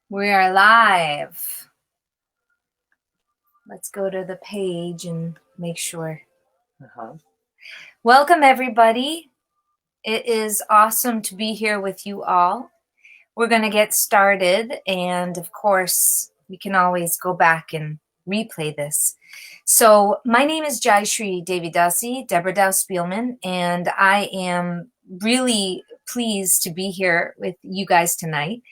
We are live. Let's go to the page and make sure. Welcome, everybody. It is awesome to be here with you all. We're going to get started, and of course, we can always go back and replay this. So my name is Jaishree Dasi, Deborah Dow-Spielman, and I am really pleased to be here with you guys tonight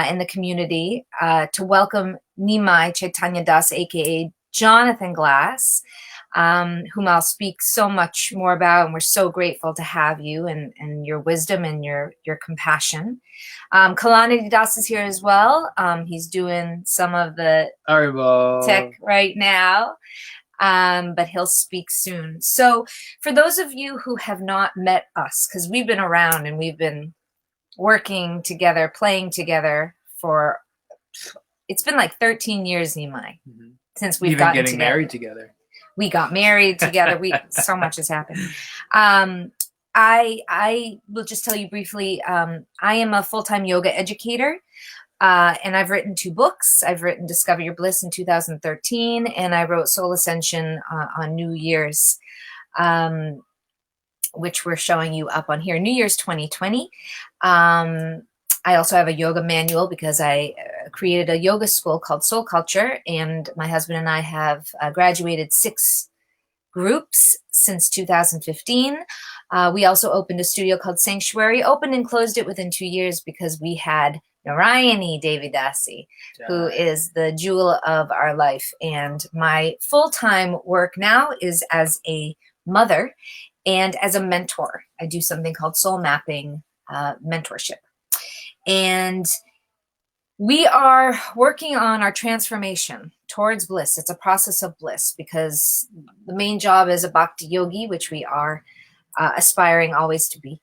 in the community to welcome Nimai Chaitanya Das, aka Jonathan Glass, whom I'll speak so much more about, and we're so grateful to have you and your wisdom and your compassion. Kalanidhi Das is here as well. He's doing some of the tech right now, but he'll speak soon. So for those of you who have not met us, because we've been around and we've been working together, playing together for, it's been like 13 years, Nimai, since we've gotten getting married together. We got married together. So much has happened. I will just tell you briefly, I am a full-time yoga educator, and I've written 2 books. I've written Discover Your Bliss in 2013, and I wrote Soul Ascension on New Year's, which we're showing you up on here, New Year's 2020. I also have a yoga manual because I created a yoga school called Soul Culture, and my husband and I have graduated 6 groups since 2015. We also opened a studio called Sanctuary, opened and closed it within 2 years because we had Narayani Devi Dasi, who is the jewel of our life. And my full-time work now is as a mother and as a mentor. I do something called Soul Mapping Mentorship. And we are working on our transformation towards bliss. It's a process of bliss because the main job as a bhakti yogi, which we are aspiring always to be,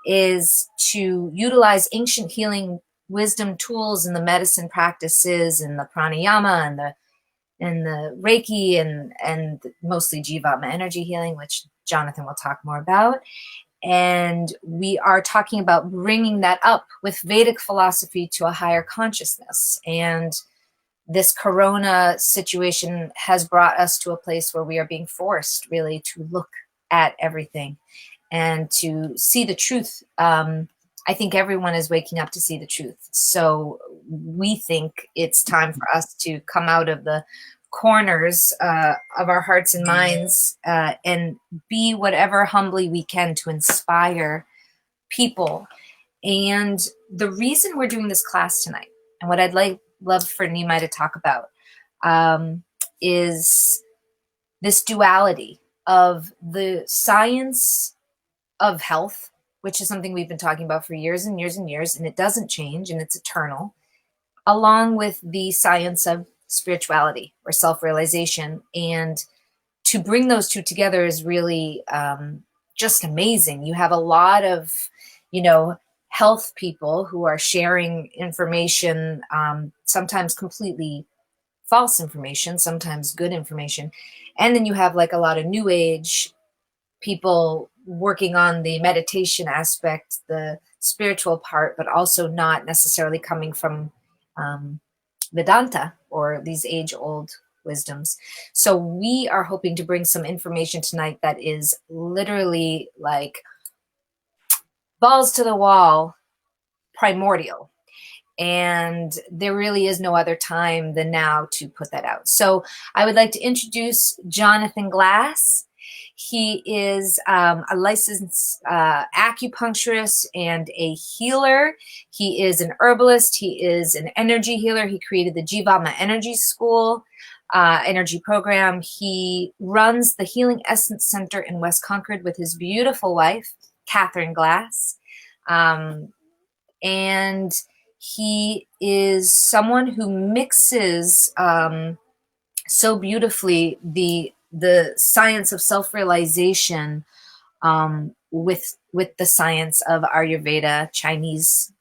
is to utilize ancient healing wisdom tools and the medicine practices and the pranayama and the Reiki and mostly Jivatma energy healing, which Jonathan will talk more about. And we are talking about bringing that up with Vedic philosophy to a higher consciousness. And this corona situation has brought us to a place where we are being forced really to look at everything and to see the truth. I think everyone is waking up to see the truth. So we think it's time for us to come out of the corners of our hearts and minds and be whatever humbly we can to inspire people. And the reason we're doing this class tonight, and what I'd love for Nimai to talk about, is this duality of the science of health, which is something we've been talking about for years and years and years, and it doesn't change and it's eternal, along with the science of spirituality or self-realization. And to bring those two together is really just amazing. You have a lot of, health people who are sharing information, sometimes completely false information, sometimes good information. And then you have like a lot of new age people working on the meditation aspect, the spiritual part, but also not necessarily coming from Vedanta or these age-old wisdoms. So we are hoping to bring some information tonight that is literally like balls to the wall, primordial. And there really is no other time than now to put that out. So I would like to introduce Jonathan Glass. He is a licensed acupuncturist and a healer. He is an herbalist. He is an energy healer. He created the Jivatma Energy School energy program. He runs the Healing Essence Center in West Concord with his beautiful wife, Catherine Glass. And he is someone who mixes so beautifully the science of self-realization with the science of Ayurveda, Chinese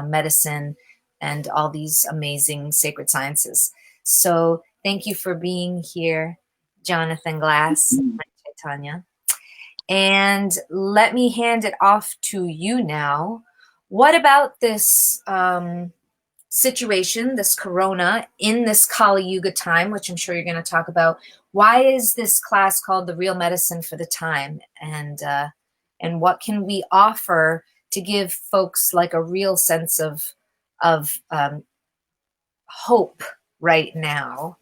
medicine, and all these amazing sacred sciences. So thank you for being here, Jonathan Glass, Chaitanya. And let me hand it off to you now. What about this situation, this corona, in this Kali Yuga time, which I'm sure you're going to talk about? Why is this class called The Real Medicine for the Time? And what can we offer to give folks like a real sense of hope right now,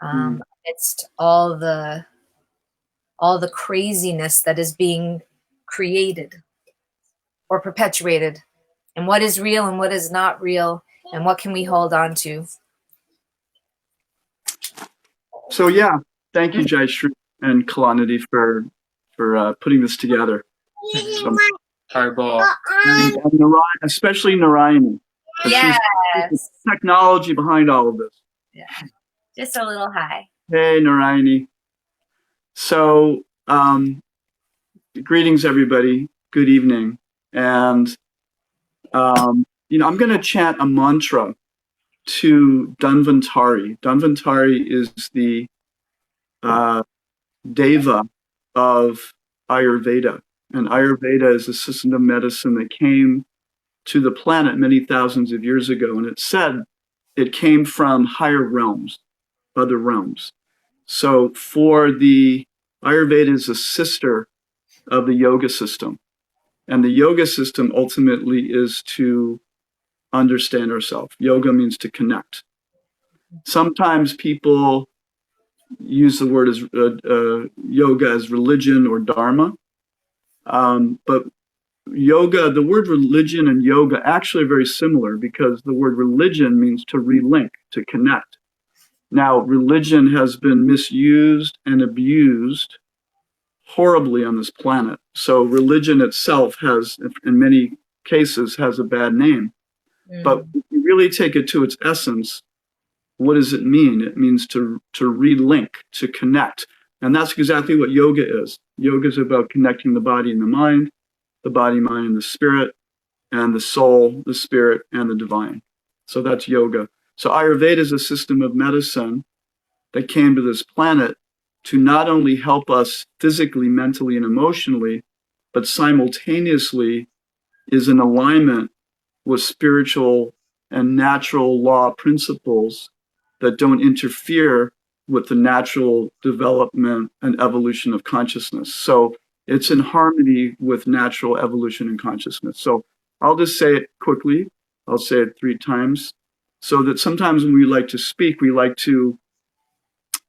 amidst all the craziness that is being created or perpetuated, and what is real and what is not real, and what can we hold on to? So yeah, thank you, Jaishree and Kalanidhi, for putting this together. So, and especially Narayani. Yes. She's the technology behind all of this. Yeah. Just a little high. Hey, Narayani. So, greetings, everybody. Good evening. And, I'm going to chant a mantra to Dhanvantari. Dhanvantari is the deva of Ayurveda. And Ayurveda is a system of medicine that came to the planet many thousands of years ago. And it said it came from higher realms, other realms. So for the Ayurveda is a sister of the yoga system. And the yoga system ultimately is to understand ourselves. Yoga means to connect. Sometimes people use the word as yoga as religion or dharma. But yoga, the word religion and yoga actually are very similar, because the word religion means to relink, to connect. Now, religion has been misused and abused horribly on this planet. So religion itself has, in many cases, has a bad name. But if you really take it to its essence, what does it mean? It means to relink, to connect. And that's exactly what yoga is. Yoga is about connecting the body and the mind, mind, and the spirit, and the soul, the spirit, and the divine. So that's yoga. So Ayurveda is a system of medicine that came to this planet to not only help us physically, mentally, and emotionally, but simultaneously is in alignment with spiritual and natural law principles that don't interfere with the natural development and evolution of consciousness. So it's in harmony with natural evolution and consciousness. So I'll just say it quickly. I'll say it 3 times, so that sometimes when we like to speak, we like to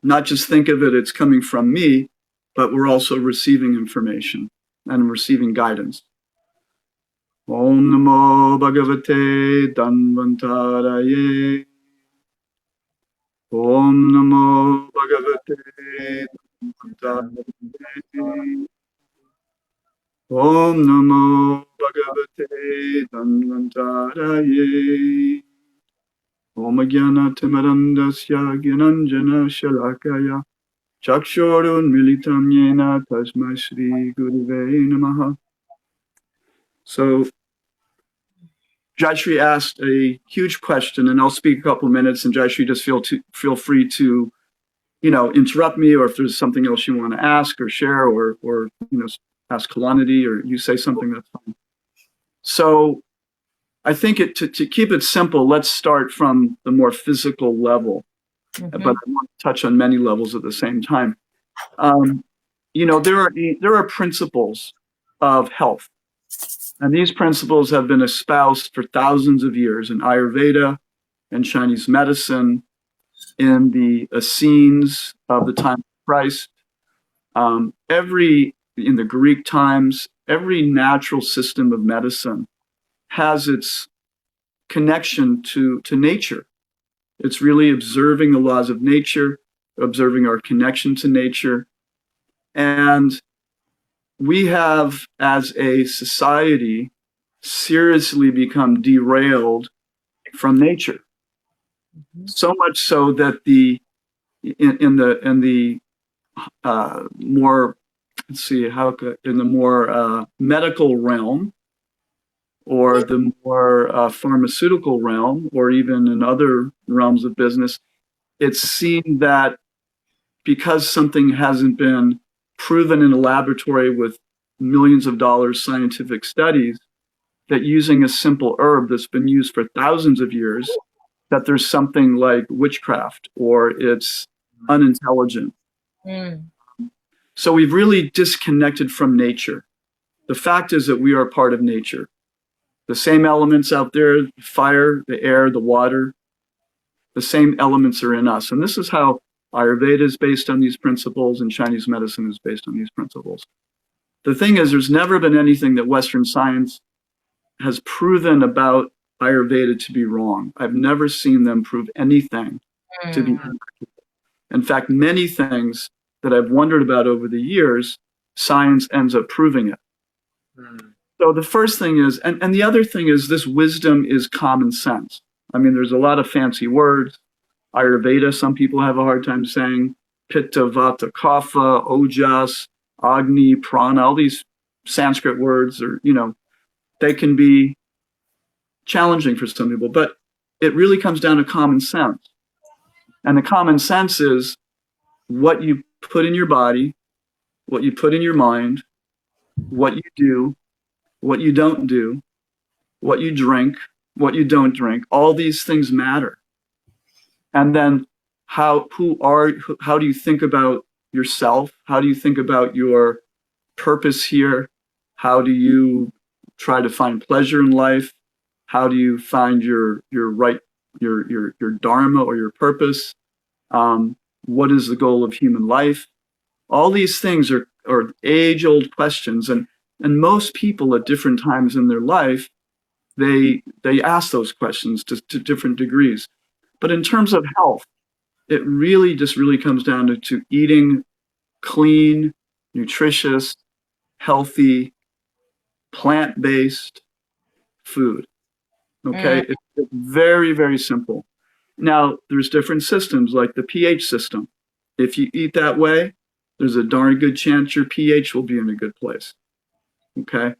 not just think of it, it's coming from me, but we're also receiving information and receiving guidance. Om Namo Bhagavate Dhanvantaraye. Om Namo Bhagavate Dhanvantaraye. Om Namo Bhagavate Dhanvantaraye. Om Jnana Timarandasya Gyananjana Shalakaya Chakshorun Militam Yena Tasmai Shri Guruve Namaha. So Jaishree asked a huge question, and I'll speak a couple of minutes, and Jaishree, just feel free to, interrupt me, or if there's something else you want to ask or share, or ask Kalanidhi, or you say something, that's fine. So I think to keep it simple, let's start from the more physical level, but I want to touch on many levels at the same time. There are principles of health. And these principles have been espoused for thousands of years in Ayurveda and Chinese medicine, in the Essenes of the time of Christ. In the Greek times, every natural system of medicine has its connection to nature. It's really observing the laws of nature, observing our connection to nature. And we have, as a society, seriously become derailed from nature. So much so that in the more, medical realm, or the more pharmaceutical realm, or even in other realms of business, it's seen that because something hasn't been proven in a laboratory with millions of dollars scientific studies that using a simple herb that's been used for thousands of years, that there's something like witchcraft or it's unintelligent. Mm. So we've really disconnected from nature. The fact is that we are part of nature. The same elements out there, fire, the air, the water, the same elements are in us. And this is how Ayurveda is based on these principles and Chinese medicine is based on these principles. The thing is, there's never been anything that Western science has proven about Ayurveda to be wrong. I've never seen them prove anything to be wrong. In fact, many things that I've wondered about over the years, science ends up proving it. So the first thing is, and the other thing is, this wisdom is common sense. I mean, there's a lot of fancy words. Ayurveda, some people have a hard time saying. Pitta, Vata, Kapha, Ojas, Agni, Prana, all these Sanskrit words are, they can be challenging for some people, but it really comes down to common sense. And the common sense is what you put in your body, what you put in your mind, what you do, what you don't do, what you drink, what you don't drink. All these things matter. And then how do you think about yourself? How do you think about your purpose here? How do you try to find pleasure in life? How do you find your dharma or your purpose? What is the goal of human life? All these things are age-old questions, and most people at different times in their life, they ask those questions to different degrees. But in terms of health, it really comes down to eating clean, nutritious, healthy, plant-based food. Okay, it's very, very simple. Now, there's different systems like the pH system. If you eat that way, there's a darn good chance your pH will be in a good place. Okay.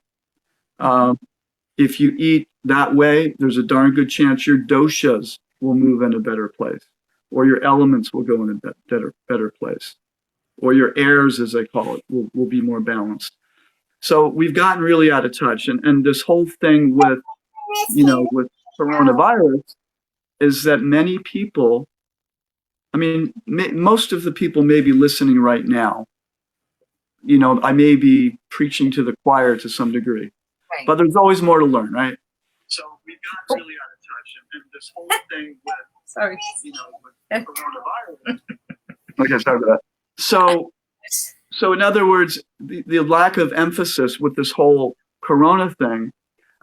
If you eat that way, there's a darn good chance your doshas will move in a better place, or your elements will go in a better place, or your airs, as they call it, will be more balanced. So we've gotten really out of touch. And this whole thing with coronavirus is that many people, I mean, most of the people may be listening right now. I may be preaching to the choir to some degree, right, but there's always more to learn, right? So we've gotten really out of touch. And this whole thing with, with coronavirus. Okay, sorry about that. So in other words, the lack of emphasis with this whole corona thing.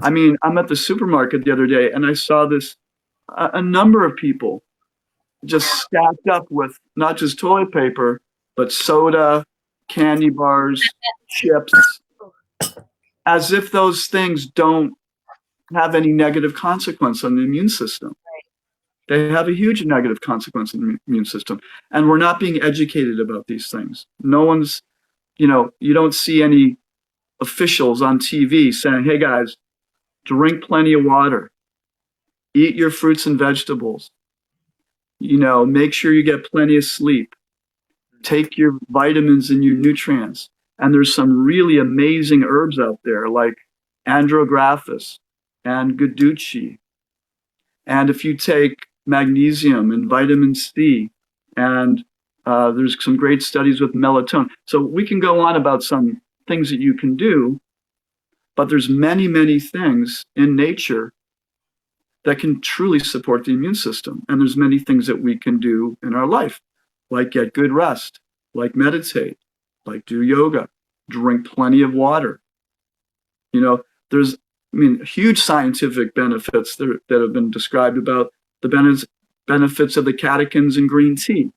I mean, I'm at the supermarket the other day and I saw a number of people just stacked up with not just toilet paper, but soda, candy bars, chips, as if those things don't have any negative consequence on the immune system. They have a huge negative consequence on the immune system. And we're not being educated about these things. No one's, you don't see any officials on TV saying, hey guys, drink plenty of water, eat your fruits and vegetables, make sure you get plenty of sleep, take your vitamins and your nutrients. And there's some really amazing herbs out there like andrographis and guduchi. And if you take magnesium and vitamin C, and there's some great studies with melatonin. So we can go on about some things that you can do, but there's many, many things in nature that can truly support the immune system. And there's many things that we can do in our life, like get good rest, like meditate, like do yoga, drink plenty of water. There's, huge scientific benefits that have been described about the benefits of the catechins in green tea.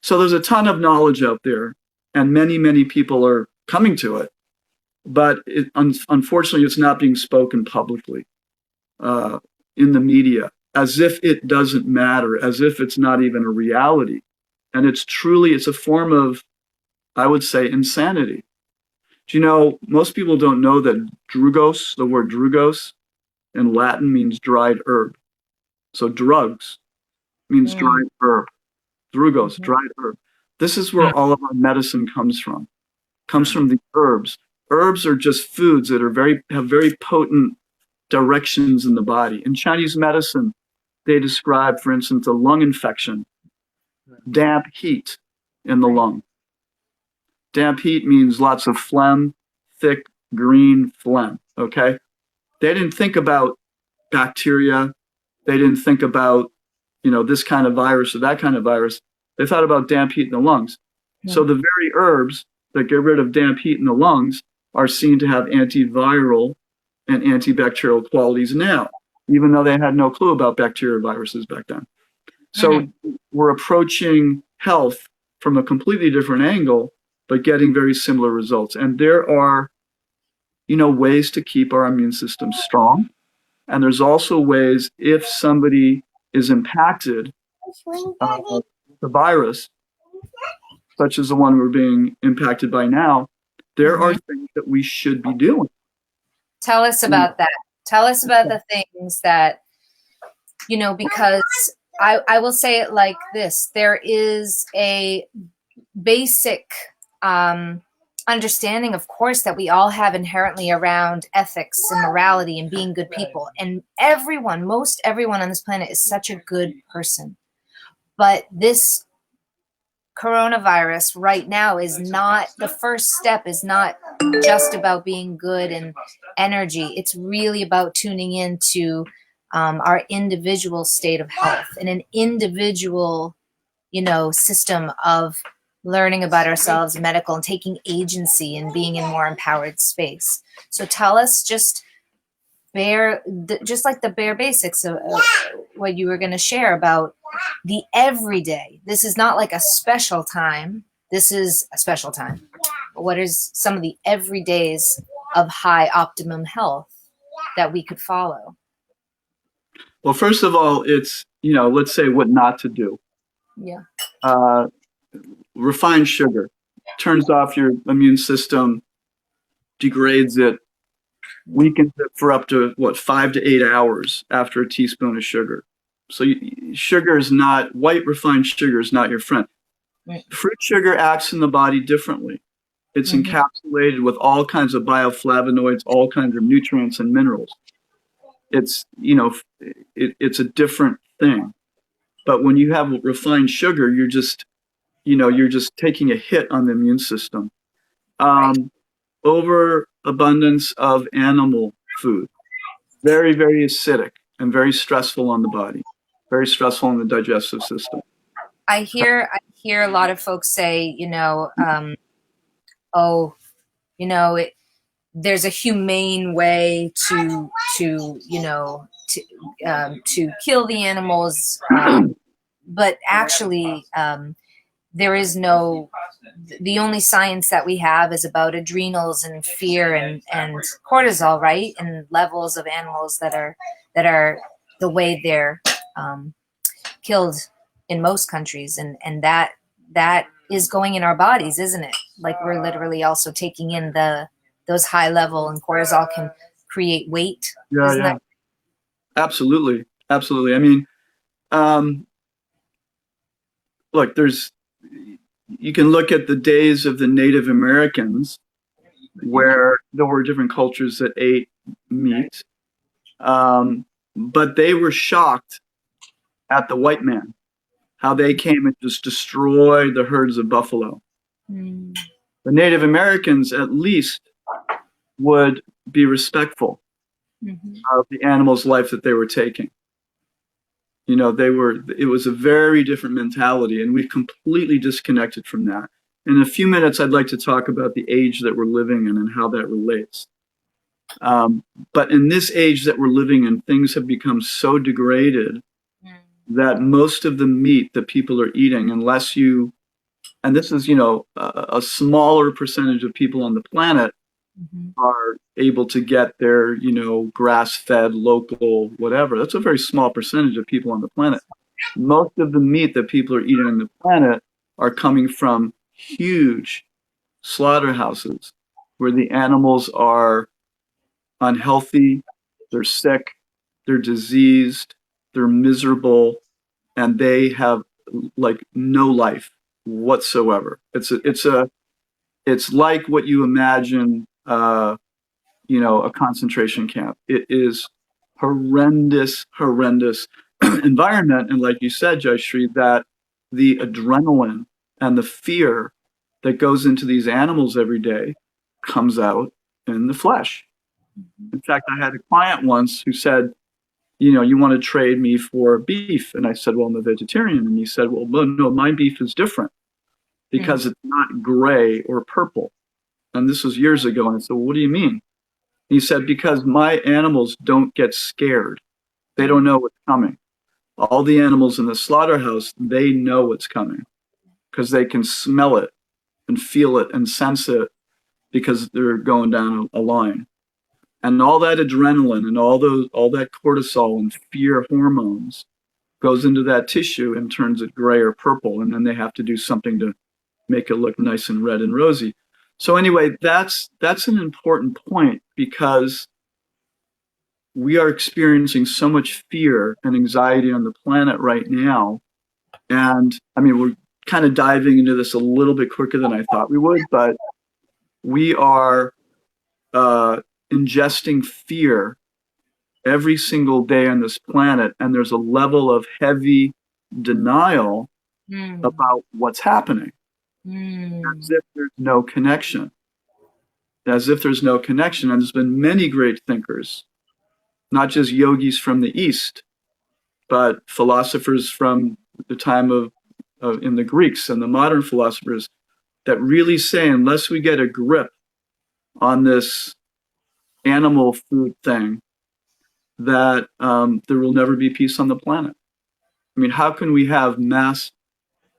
So there's a ton of knowledge out there, and many, many people are coming to it. But unfortunately, it's not being spoken publicly in the media, as if it doesn't matter, as if it's not even a reality. And it's a form of, I would say, insanity. Do most people don't know that drugos, the word drugos in Latin means dried herb. So drugs means dried herb. Drugos, dried herb. This is where all of our medicine comes from. comes from the herbs. Herbs are just foods that have very potent directions in the body. In Chinese medicine, they describe, for instance, a lung infection, damp heat in the lung. Damp heat means lots of phlegm, thick green phlegm, okay? They didn't think about bacteria. They didn't think about, this kind of virus or that kind of virus. They thought about damp heat in the lungs. Yeah. So the very herbs that get rid of damp heat in the lungs are seen to have antiviral and antibacterial qualities now, even though they had no clue about bacteria viruses back then. So we're approaching health from a completely different angle, but getting very similar results. And there are, ways to keep our immune system strong. And there's also ways, if somebody is impacted the virus, such as the one we're being impacted by now, there are things that we should be doing. Tell us about that. Tell us about the things that, because I will say it like this. There is a basic understanding, of course, that we all have inherently around ethics and morality and being good people. And most everyone on this planet is such a good person. But this coronavirus right now is not, the first step is not just about being good and energy. It's really about tuning into our individual state of health and an individual, system of learning about ourselves, medical, and taking agency and being in more empowered space. So tell us just like the bare basics of what you were going to share about the everyday. This is not like a special time. This is a special time. But what is some of the everydays of high optimum health that we could follow? Well, first of all, it's, let's say what not to do. Yeah. Refined sugar turns off your immune system, degrades it, weakens it for up to 5 to 8 hours after a teaspoon of sugar. So white refined sugar is not your friend. Right. Fruit sugar acts in the body differently. It's encapsulated with all kinds of bioflavonoids, all kinds of nutrients and minerals. It's, it's a different thing. But when you have refined sugar, you're just taking a hit on the immune system. Overabundance of animal food, very, very acidic and very stressful on the body, very stressful on the digestive system. I hear a lot of folks say, there's a humane way to kill the animals, but actually, there is no. The only science that we have is about adrenals and fear and cortisol, right? And levels of animals that are the way they're killed in most countries, and that is going in our bodies, isn't it? Like we're literally also taking in those high level, and cortisol can create weight. Yeah. Absolutely. I mean, look, you can look at the days of the Native Americans where there were different cultures that ate meat, but they were shocked at the white man, how they came and just destroyed the herds of buffalo. The Native Americans at least would be respectful of the animal's life that they were taking. It was a very different mentality, and we've completely disconnected from that. In a few minutes, I'd like to talk about the age that we're living in and how that relates. But in this age that we're living in, things have become so degraded that most of the meat that people are eating, and this is, a smaller percentage of people on the planet are able to get their, grass-fed, local, whatever. That's a very small percentage of people on the planet. Most of the meat that people are eating on the planet are coming from huge slaughterhouses where the animals are unhealthy, they're sick, they're diseased, they're miserable, and they have like no life whatsoever. It's It's like what you imagine, a concentration camp. It is horrendous, horrendous environment. And like you said, Jaishree, that the adrenaline and the fear that goes into these animals every day comes out in the flesh. In fact, I had a client once who said, you want to trade me for beef. And I said, well, I'm a vegetarian. And he said, well, no, my beef is different because it's not gray or purple. And this was years ago. And I said, well, what do you mean? He said, because my animals don't get scared. They don't know what's coming. All the animals in the slaughterhouse, they know what's coming because they can smell it and feel it and sense it because they're going down a line. And all that adrenaline and all that cortisol and fear hormones goes into that tissue and turns it gray or purple. And then they have to do something to make it look nice and red and rosy. So anyway, that's an important point because we are experiencing so much fear and anxiety on the planet right now. And I mean, we're kind of diving into this a little bit quicker than I thought we would, but we are ingesting fear every single day on this planet. And there's a level of heavy denial about what's happening. As if there's no connection. As if there's no connection. And there's been many great thinkers, not just yogis from the East, but philosophers from the time of in the Greeks and the modern philosophers that really say, unless we get a grip on this animal food thing, that there will never be peace on the planet. I mean, how can we have mass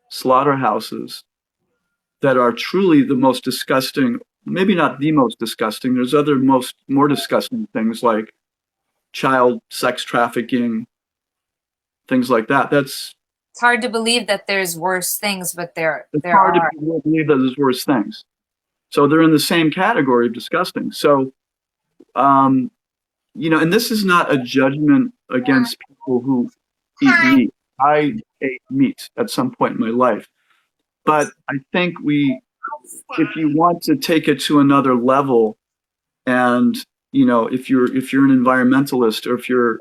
slaughterhouses that are truly the most disgusting, maybe not the most disgusting, there's other more disgusting things like child sex trafficking, things like that. It's hard to believe that there's worse things, but there hard are. to believe that there's worse things. So they're in the same category of disgusting. So, and this is not a judgment against people who eat meat. I ate meat at some point in my life. But I think if you want to take it to another level, and if you're an environmentalist, or if you're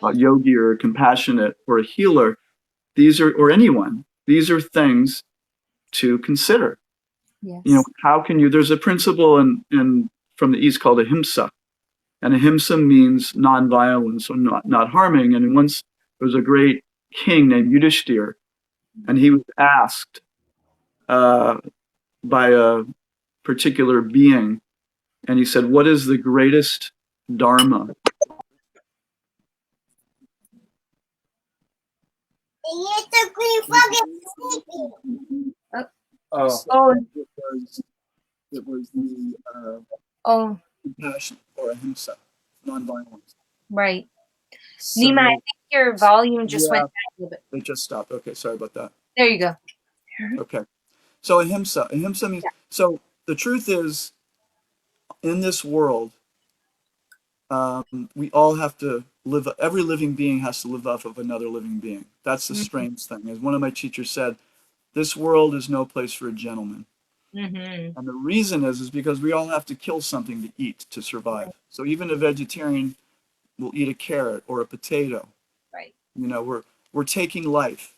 a yogi or a compassionate or a healer, or anyone, these are things to consider. Yes. How can you? There's a principle in from the East called ahimsa, and ahimsa means nonviolence or not harming. And once there was a great king named Yudhishthir, and he was asked by a particular being, and he said, "What is the greatest dharma?" It was the compassion or ahimsa, nonviolence. Right. So, Nima, I think your volume just went down a little bit. It just stopped. Okay, sorry about that. There you go. Okay. So ahimsa means, so the truth is, in this world, we all have to live, every living being has to live off of another living being. That's the strange thing. As one of my teachers said, this world is no place for a gentleman. And the reason is because we all have to kill something to eat to survive. So even a vegetarian will eat a carrot or a potato. Right. We're taking life.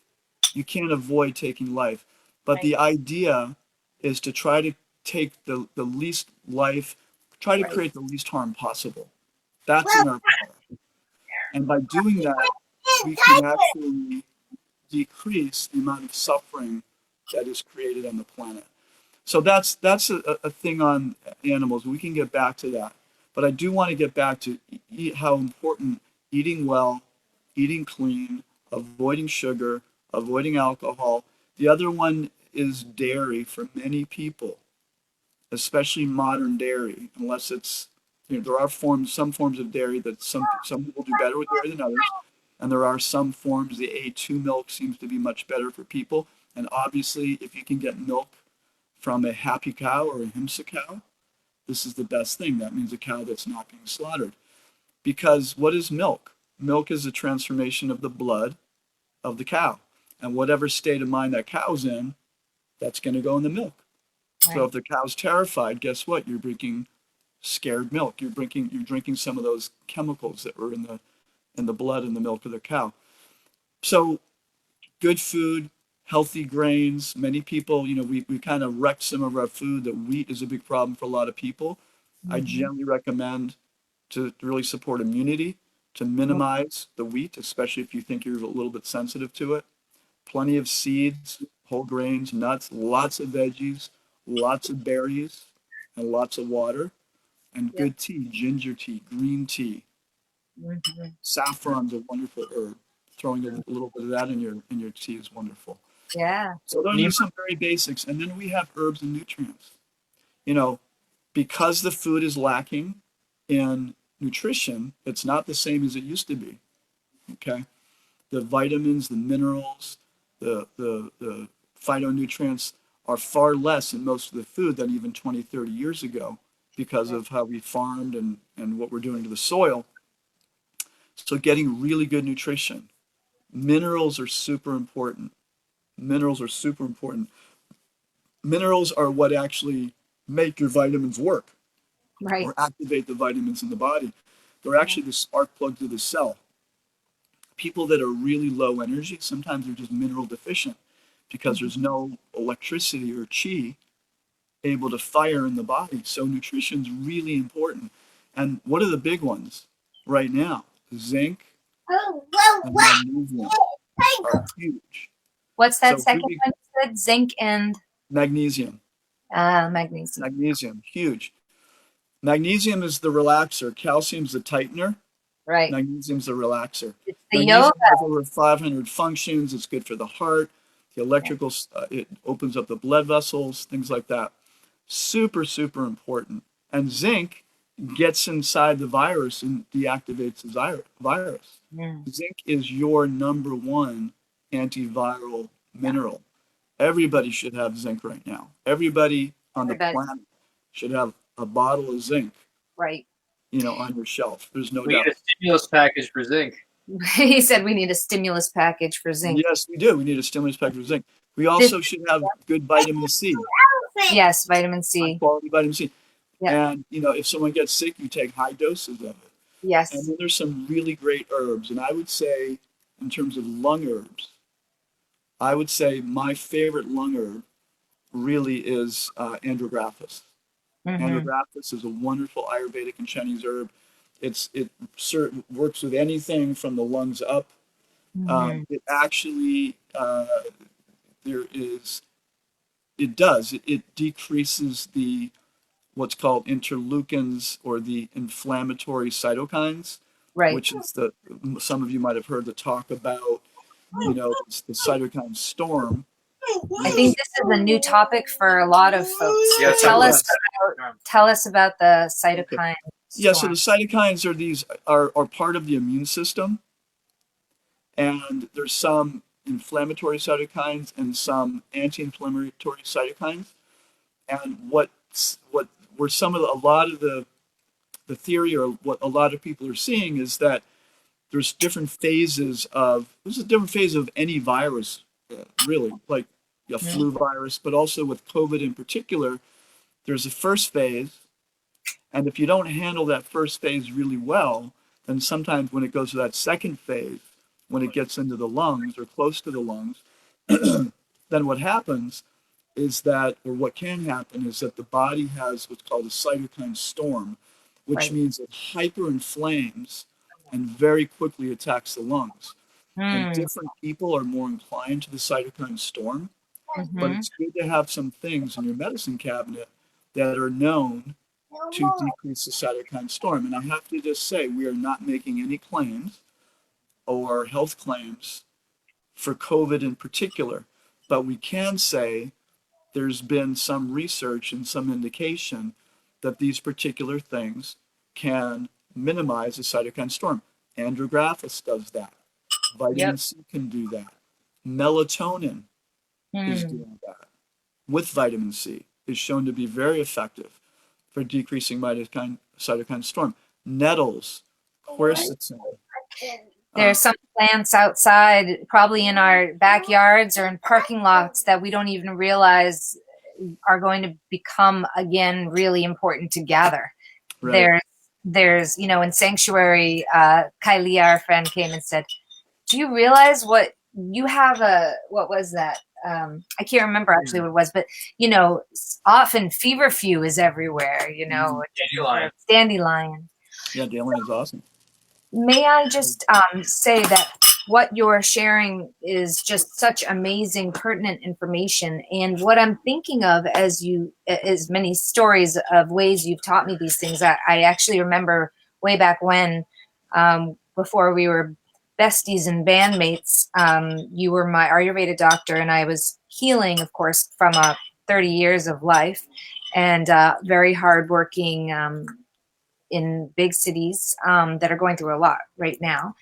You can't avoid taking life. But the idea is to try to take the least life, try to create the least harm possible. That's in our power. And by doing that, we can actually decrease the amount of suffering that is created on the planet. So that's a thing on animals. We can get back to that. But I do want to get back to how important eating well, eating clean, avoiding sugar, avoiding alcohol. The other one is dairy for many people, especially modern dairy, unless it's, there are some forms of dairy that some people do better with dairy than others. And there are some forms, the A2 milk seems to be much better for people. And obviously, if you can get milk from a happy cow or a himsa cow, this is the best thing. That means a cow that's not being slaughtered. Because what is milk? Milk is a transformation of the blood of the cow. And whatever state of mind that cow's in, that's going to go in the milk. So Right. if the cow's terrified, guess what? You're drinking scared milk. You're drinking some of those chemicals that were in the blood and the milk of the cow. So good food, healthy grains. Many people, we kind of wrecked some of our food. That wheat is a big problem for a lot of people. I Mm-hmm. generally recommend to really support immunity, to minimize the wheat, especially if you think you're a little bit sensitive to it. Plenty of seeds, whole grains, nuts, lots of veggies, lots of berries, and lots of water, and Yep. good tea, ginger tea, green tea. Mm-hmm. Saffron's a wonderful herb. Throwing a little bit of that in your tea is wonderful. Yeah. So those are some very basics. And then we have herbs and nutrients. You know, because the food is lacking in nutrition, it's not the same as it used to be. Okay. The vitamins, the minerals, the phytonutrients are far less in most of the food than even 20, 30 years ago because of how we farmed and what we're doing to the soil. So getting really good nutrition. Minerals are super important. Minerals are super important. Minerals are what actually make your vitamins work Right. or activate the vitamins in the body. They're Yeah. actually the spark plug to the cell. People that are really low energy, sometimes they're just mineral deficient because Mhm. there's no electricity or chi able to fire in the body. So nutrition's really important. And what are the big ones right now? Zinc and magnesium are huge. What's that So second really, one you said? Zinc and magnesium, magnesium. huge. Magnesium is the relaxer. Calcium's the tightener. Right. Magnesium's the relaxer. It's the yoga. Magnesium has over 500 functions. It's good for the heart, the Yeah. electrical, it opens up the blood vessels, things like that. Super, super important. And zinc gets inside the virus and deactivates the virus. Mm. Zinc is your number one antiviral mineral. Everybody should have zinc right now. Everybody on the Everybody. planet should have a bottle of zinc, Right. on your shelf. There's no We need doubt. a stimulus package for zinc. He said we need a stimulus package for zinc. Yes, we do. We need a stimulus pack for zinc. We This, also should have good vitamin C, yes, vitamin high C. quality vitamin C. Yeah. And, if someone gets sick, you take high doses of it. And Yes. then there's some really great herbs. And I would say, in terms of lung herbs, I would say my favorite lung herb really is andrographis. Mm-hmm. Andrographis is a wonderful Ayurvedic and Chinese herb. It works with anything from the lungs up. Mm-hmm. It actually there is it does it decreases the what's called interleukins or the inflammatory cytokines, Right. which is the some of you might have heard the talk about it's the cytokine storm. I think this is a new topic for a lot of folks. Yeah, Tell It us is. tell us about the Okay. cytokine Yeah, so the storm. cytokines are part of the immune system, and there's some inflammatory cytokines and some anti-inflammatory cytokines. And what were some of a lot of the theory or what a lot of people are seeing is that there's a different phase of any virus, really, like a Mhm. flu virus, but also with COVID in particular. There's a first phase, and if you don't handle that first phase really well, then sometimes when it goes to that second phase, when it gets into the lungs or close to the lungs, then what happens is that, or what can happen is that the body has what's called a cytokine storm, which Right. means it hyperinflames and very quickly attacks the lungs. And Mm. different people are more inclined to the cytokine storm, but Mm-hmm. it's good to have some things in your medicine cabinet that are known to decrease the cytokine storm. And I have to just say, we are not making any claims or health claims for COVID in particular, but we can say there's been some research and some indication that these particular things can minimize the cytokine storm. Andrographis does that. Yep. Vitamin C can do that. Melatonin is Mm. doing that with vitamin C is shown to be very effective for decreasing cytokine storm. Nettles, quercetin. There's some plants outside, probably in our backyards or in parking lots, that we don't even realize are going to become again really important to gather. Right. There's in Sanctuary, Kylie, our friend, came and said, do you realize what you have what was that? I can't remember actually what it was, but often feverfew is everywhere, dandelion. Yeah, dandelion is awesome. May I just say that what you're sharing is just such amazing, pertinent information. And what I'm thinking of as many stories of ways you've taught me these things. I actually remember way back when, before we were besties and bandmates, you were my Ayurveda doctor, and I was healing, of course, from 30 years of life and very hardworking in big cities that are going through a lot right now.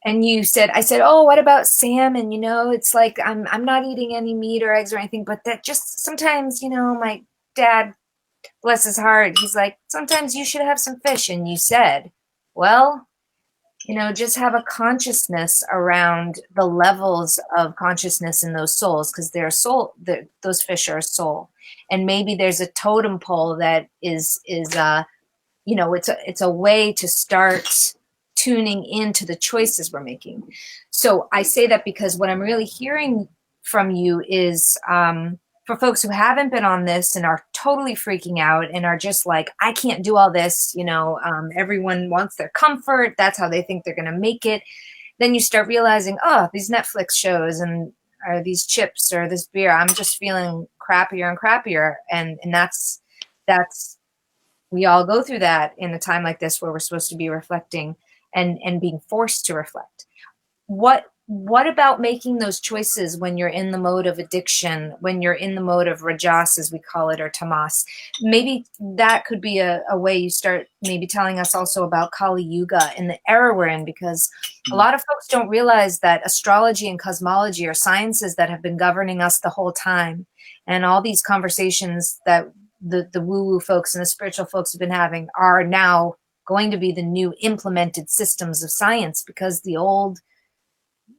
And I said, oh, what about salmon? It's like I'm not eating any meat or eggs or anything, but that just sometimes, my dad, bless his heart, he's like, sometimes you should have some fish. And you said, well, just have a consciousness around the levels of consciousness in those souls, because those fish are a soul. And maybe there's a totem pole that is it's a way to start tuning into the choices we're making. So I say that because what I'm really hearing from you is, for folks who haven't been on this and are totally freaking out and are just like, I can't do all this, everyone wants their comfort. That's how they think they're going to make it. Then you start realizing, oh, these Netflix shows or these chips or this beer, I'm just feeling crappier and crappier. And that's we all go through that in a time like this where we're supposed to be reflecting and being forced to reflect. What about making those choices when you're in the mode of addiction, when you're in the mode of rajas, as we call it, or tamas? Maybe that could be a way you start maybe telling us also about Kali Yuga and the era we're in, because a lot of folks don't realize that astrology and cosmology are sciences that have been governing us the whole time. And all these conversations that the woo-woo folks and the spiritual folks have been having are now going to be the new implemented systems of science, because the old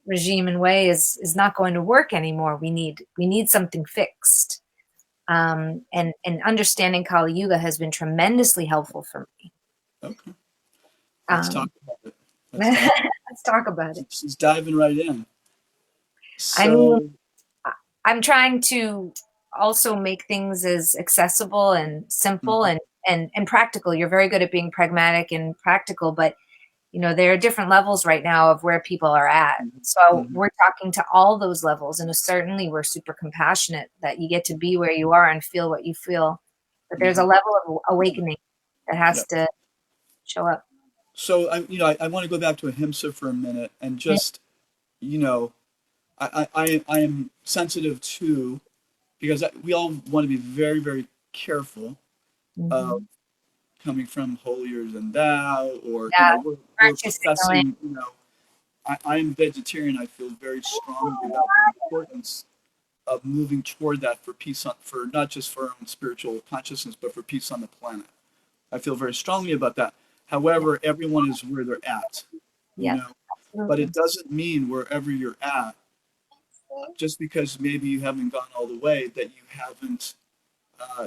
regime and way is not going to work anymore. We need something fixed. And understanding Kali Yuga has been tremendously helpful for me. Okay. Let's talk about it. Let's talk about it. She's diving right in. So I'm trying to also make things as accessible and simple and practical. You're very good at being pragmatic and practical, but there are different levels right now of where people are at. So we're talking to all those levels, and certainly we're super compassionate that you get to be where you are and feel what you feel. But there's a level of awakening that has to show up. So I want to go back to ahimsa for a minute and just, I am sensitive to, because we all want to be very, very careful of coming from holier than thou, or we're professing. I am vegetarian. I feel very strongly about the importance of moving toward that for peace, for not just for our own spiritual consciousness, but for peace on the planet. I feel very strongly about that. However, everyone is where they're at, but it doesn't mean wherever you're at, just because maybe you haven't gone all the way, that you haven't,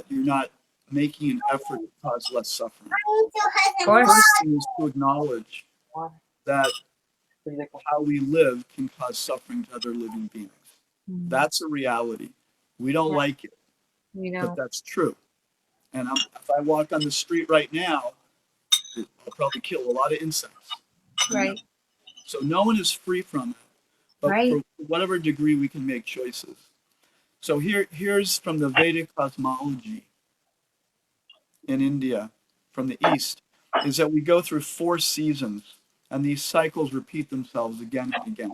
you're not making an effort to cause less suffering. The first thing is to acknowledge that how we live can cause suffering to other living beings. That's a reality. We don't like it, but that's true. And if I walk on the street right now, I'll probably kill a lot of insects. Right. So no one is free from it, but for whatever degree we can make choices. So here's from the Vedic cosmology in India, from the East, is that we go through 4 seasons, and these cycles repeat themselves again and again.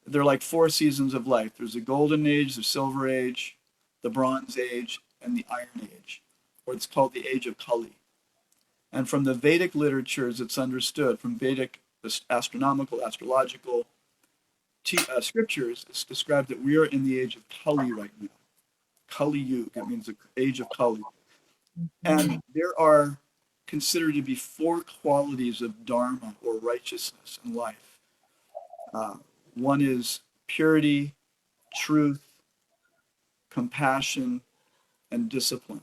They're like 4 seasons of life. There's the Golden Age, the Silver Age, the Bronze Age, and the Iron Age, or it's called the Age of Kali. And from the Vedic literatures, it's understood, from Vedic astronomical, astrological scriptures, it's described that we are in the age of Kali right now. Kali Yuga, it means the age of Kali. And there are considered to be 4 qualities of dharma, or righteousness, in life. One is purity, truth, compassion, and discipline.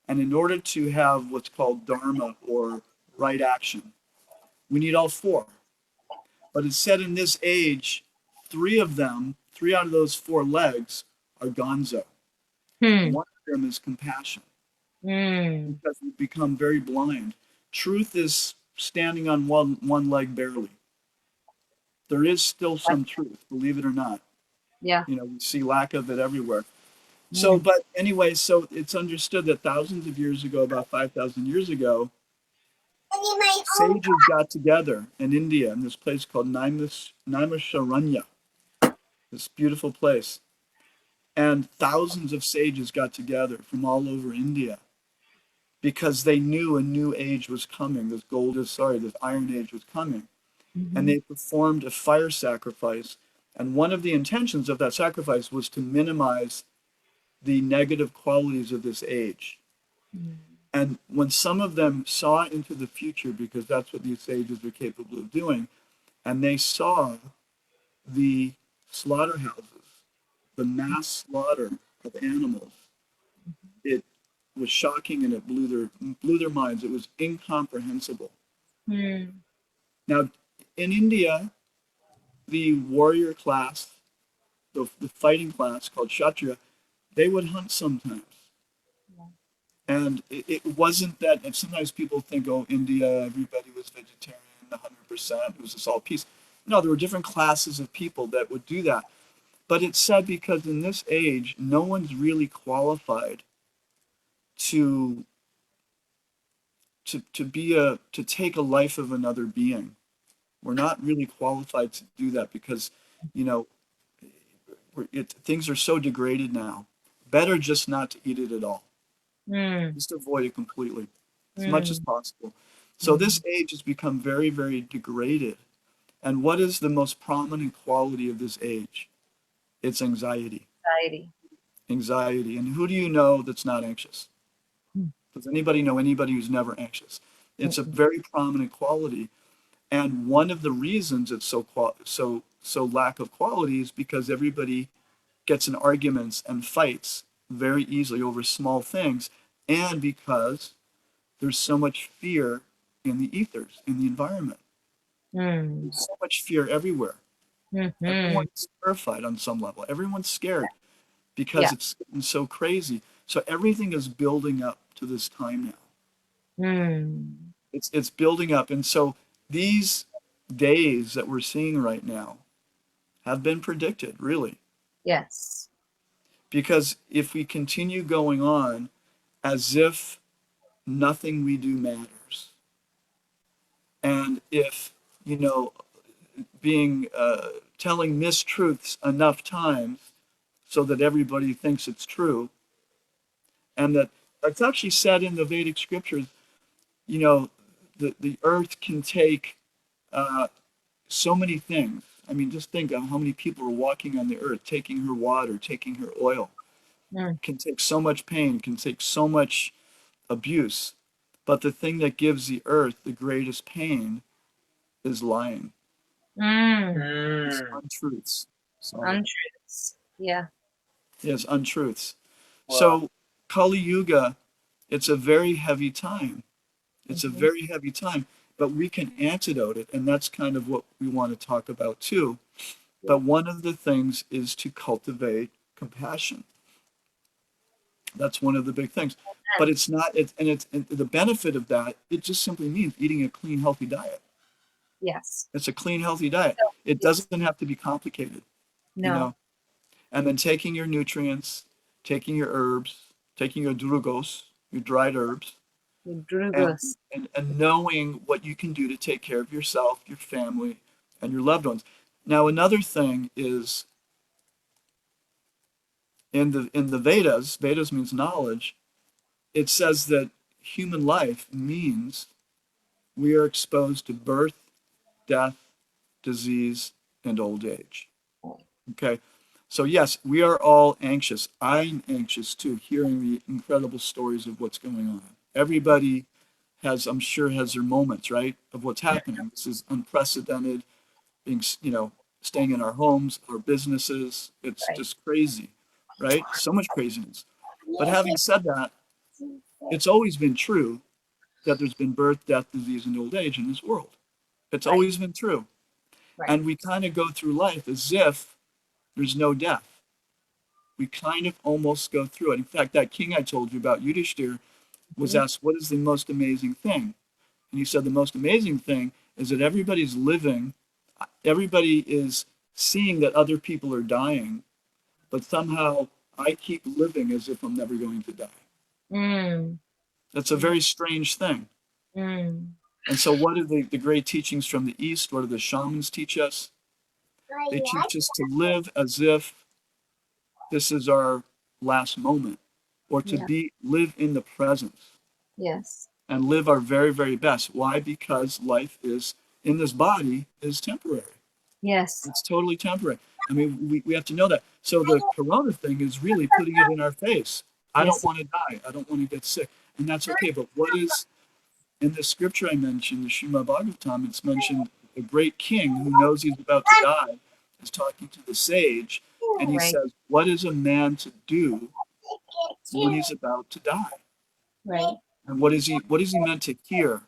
And in order to have what's called dharma or right action, we need all four. But it's said in this age, three of them, three out of those four legs are gonzo. Hmm. One of them is compassion Hmm. because we've become very blind. Truth is standing on one leg barely. There is still some truth, believe it or not. Yeah. You know, we see lack of it everywhere. So, Hmm. but anyway, so it's understood that thousands of years ago, about 5,000 years ago, sages got together in India in this place called Naimisharanya, this beautiful place. And thousands of sages got together from all over India because they knew a new age was coming. This iron age was coming. And Hmm. they performed a fire sacrifice. And one of the intentions of that sacrifice was to minimize the negative qualities of this age. And when some of them saw into the future, because that's what these sages are capable of doing, and they saw the slaughterhouses, the mass slaughter of animals, it was shocking and it blew their minds. It was incomprehensible. Hmm. Now, in India, the warrior class, the fighting class called Kshatriya, they would hunt sometimes. And it wasn't that, and sometimes people think, oh, India, everybody was vegetarian, 100%, it was just all peace. No, there were different classes of people that would do that. But it's sad because in this age, no one's really qualified to to take a life of another being. We're not really qualified to do that because, you know, things are so degraded now. Better just not to eat it at all. Hmm. Just avoid it completely as much as Hmm. possible. So Hmm. this age has become very, very degraded. And what is the most prominent quality of this age? It's anxiety. Anxiety. Anxiety. And who do you know that's not anxious? Hmm. Does anybody know anybody who's never anxious? It's a Mm-mm. very prominent quality. And one of the reasons it's so lack of quality is because everybody gets in arguments and fights very easily over small things, and because there's so much fear in the ethers, in the environment. Hmm. There's so much fear everywhere. Hmm. Everyone's terrified on some level. Everyone's scared because Yeah. it's getting so crazy. So everything is building up to this time now. Hmm. It's building up, and so these days that we're seeing right now have been predicted, really, Yes. because if we continue going on as if nothing we do matters, and if you know being telling mistruths enough times so that everybody thinks it's true, and that it's actually said in the Vedic scriptures, you know, the earth can take uh, so many things. I mean, just think of how many people are walking on the earth, taking her water, taking her oil. Hmm. Can take so much pain, can take so much abuse. But the thing that gives the earth the greatest pain is lying. It's Hmm. untruths. Sorry. Untruths. Yeah. Yes, untruths. So Kali Yuga, it's a very heavy time. It's a Hmm. very heavy time, but we can antidote it, and that's kind of what we want to talk about too. Yeah. But one of the things is to cultivate compassion. That's one of the big things. But it's not, and the benefit of that, it just simply means eating a clean, healthy diet. Yes. It's a clean, healthy diet. So, It yes. doesn't have to be complicated, you No. know. And then taking your nutrients, taking your herbs, taking your drugos, your dried herbs, and, Drugos. and knowing what you can do to take care of yourself, your family, and your loved ones. Now, another thing is in the Vedas, Vedas means knowledge, it says that human life means we are exposed to birth, death, disease, and old age. Okay. So yes, we are all anxious. I'm anxious too, hearing the incredible stories of what's going on. Everybody has, I'm sure, has their moments, right, of what's happening. This is unprecedented, being, staying in our homes, our businesses. It's Right. just crazy. right? So much craziness. But having said that, it's always been true that there's been birth, death, disease, and old age in this world. It's Right. always been true. Right. And we kind of go through life as if there's no death. We kind of almost go through it. In fact, that king I told you about, Yudhishthir, was Mhm. asked, what is the most amazing thing? And he said, the most amazing thing is that everybody's living, everybody is seeing that other people are dying, but somehow I keep living as if I'm never going to die. Mm. That's a very strange thing. Mm. And so, what are the great teachings from the East? What do the shamans teach us? They teach us to live as if this is our last moment, or to Yeah. be live in the presence Yes. and live our very, very best. Why? Because life is in this body is temporary. Yes. It's totally temporary. I mean, we have to know that. So the corona thing is really putting it in our face. I don't Yes. want to die. I don't want to get sick. And that's okay. But what is in the scripture I mentioned, the Srimad Bhagavatam, it's mentioned a great king who knows he's about to die is talking to the sage, and he Right. says, what is a man to do when he's about to die? Right. And what is he meant to hear?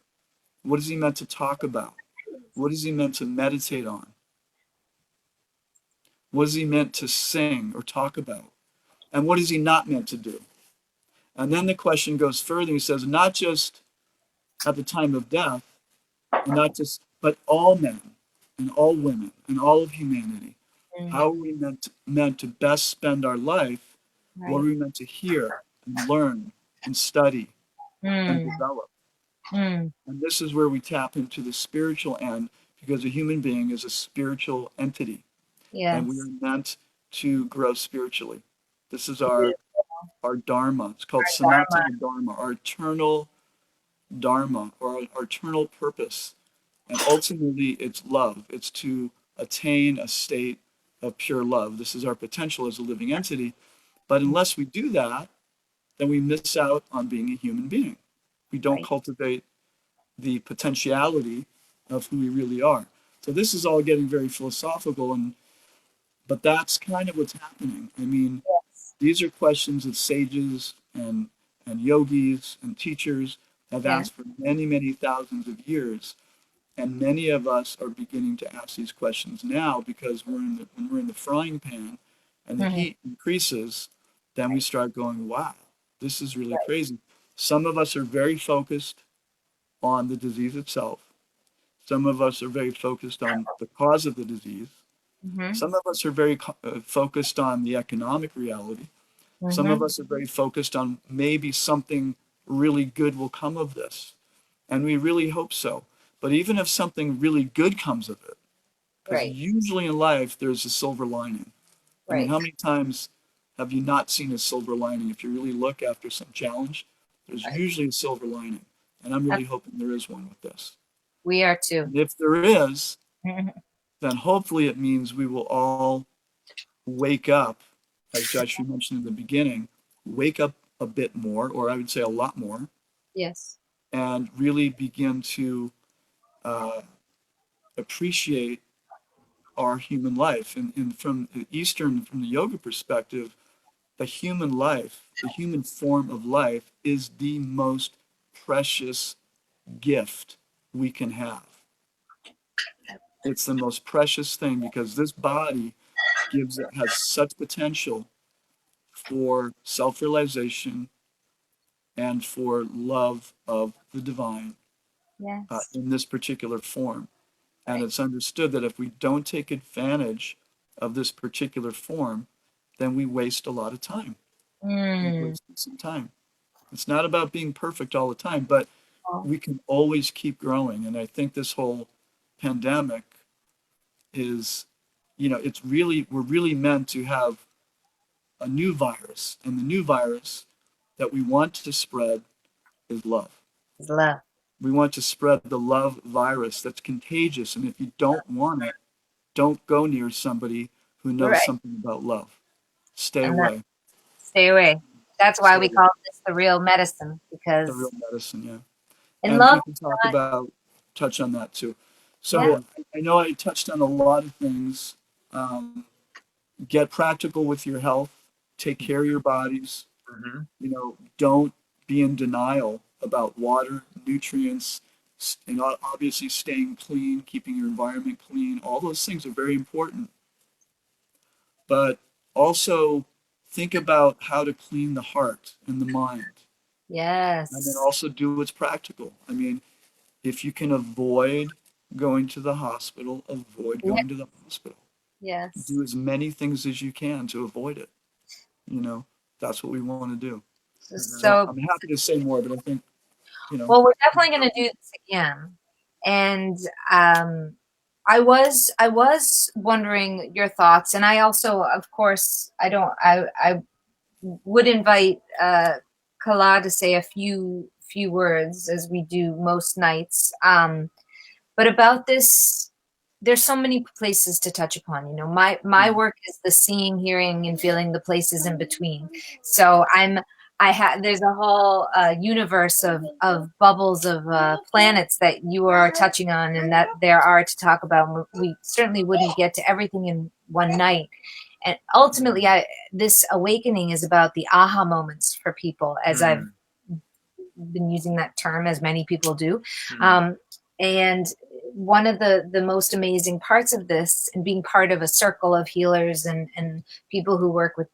What is he meant to talk about? What is he meant to meditate on? What is he meant to sing or talk about? And what is he not meant to do? And then the question goes further. He says, not just at the time of death, and not just, but all men and all women and all of humanity. Mm. How are we meant to best spend our life? What are Right. we meant to hear and learn and study and Mm. develop? Mm. And this is where we tap into the spiritual end because a human being is a spiritual entity and we are Yes. meant to grow spiritually. This is Beautiful. our dharma. It's called Our dharma. sanatana dharma, our eternal dharma or our eternal purpose. And ultimately, it's love. It's to attain a state of pure love. This is our potential as a living entity. But unless we do that, then we miss out on being a human being. We don't Right. cultivate the potentiality of who we really are. So this is all getting very philosophical, but that's kind of what's happening. I mean, Yes. these are questions that sages and yogis and teachers have Yeah. asked for many, many thousands of years. And many of us are beginning to ask these questions now because when we're in the frying pan and the Mm-hmm. heat increases, then we Right. start going, wow, this is really Right. crazy. Some of us are very focused on the disease itself. Some of us are very focused on the cause of the disease. Mm-hmm. Some of us are very focused on the economic reality. Some of Mm-hmm. us are very focused on maybe something really good will come of this. And we really hope so. But even if something really good comes of it, because Right. usually in life there's a silver lining. I mean, Right. how many times have you not seen a silver lining? If you really look after some challenge, there's Right. usually a silver lining. And I'm really hoping there is one with this. We are too. And if there is, Mm-hmm. then hopefully it means we will all wake up, as Jaishree mentioned in the beginning, wake up a bit more, or I would say a lot more, Yes. and really begin to uh, appreciate our human life. And from the Eastern, from the yoga perspective, the human life, the human form of life is the most precious gift we can have. It's the most precious thing because this body has such potential for self-realization and for love of the divine Yes. in this particular form. And Right. it's understood that if we don't take advantage of this particular form, then we waste a lot of time. We Mm. waste some time. It's not about being perfect all the time, but Oh, we can always keep growing. And I think this whole pandemic is, we're really meant to have a new virus. And the new virus that we want to spread is love. it's love. We want to spread the love virus that's contagious. And if you don't want it, don't go near somebody who knows Right. something about love. Stay And that, away. stay away. That's why Stay we away. call this the real medicine The real because medicine, yeah. in And love, we can touch on that too. yeah. So I know I touched on a lot of things. Um, get practical with your health. take care of your bodies. Mm-hmm. Don't be in denial about water, nutrients, and obviously staying clean, keeping your environment clean. All those things are very important. But also think about how to clean the heart and the mind. And then Yes. also do what's practical. I mean, if you can avoid going to the hospital, avoid Yeah. going to the hospital. Yes. Do as many things as you can to avoid it. You know, that's what we want to do. So So, I'm happy to say more, but I think, you know, well, we're definitely going to do this again. And I was wondering your thoughts, and I also, of course, I would invite Kala to say a few words as we do most nights. But about this, there's so many places to touch upon. My work is the seeing, hearing, and feeling the places in between. So there's a whole universe of bubbles of planets that you are touching on, and that there are to talk about. We certainly wouldn't get to everything in one night. And ultimately, this awakening is about the aha moments for people, as I've been using that term, as many people do. And one of the most amazing parts of this, and being part of a circle of healers and people who work with,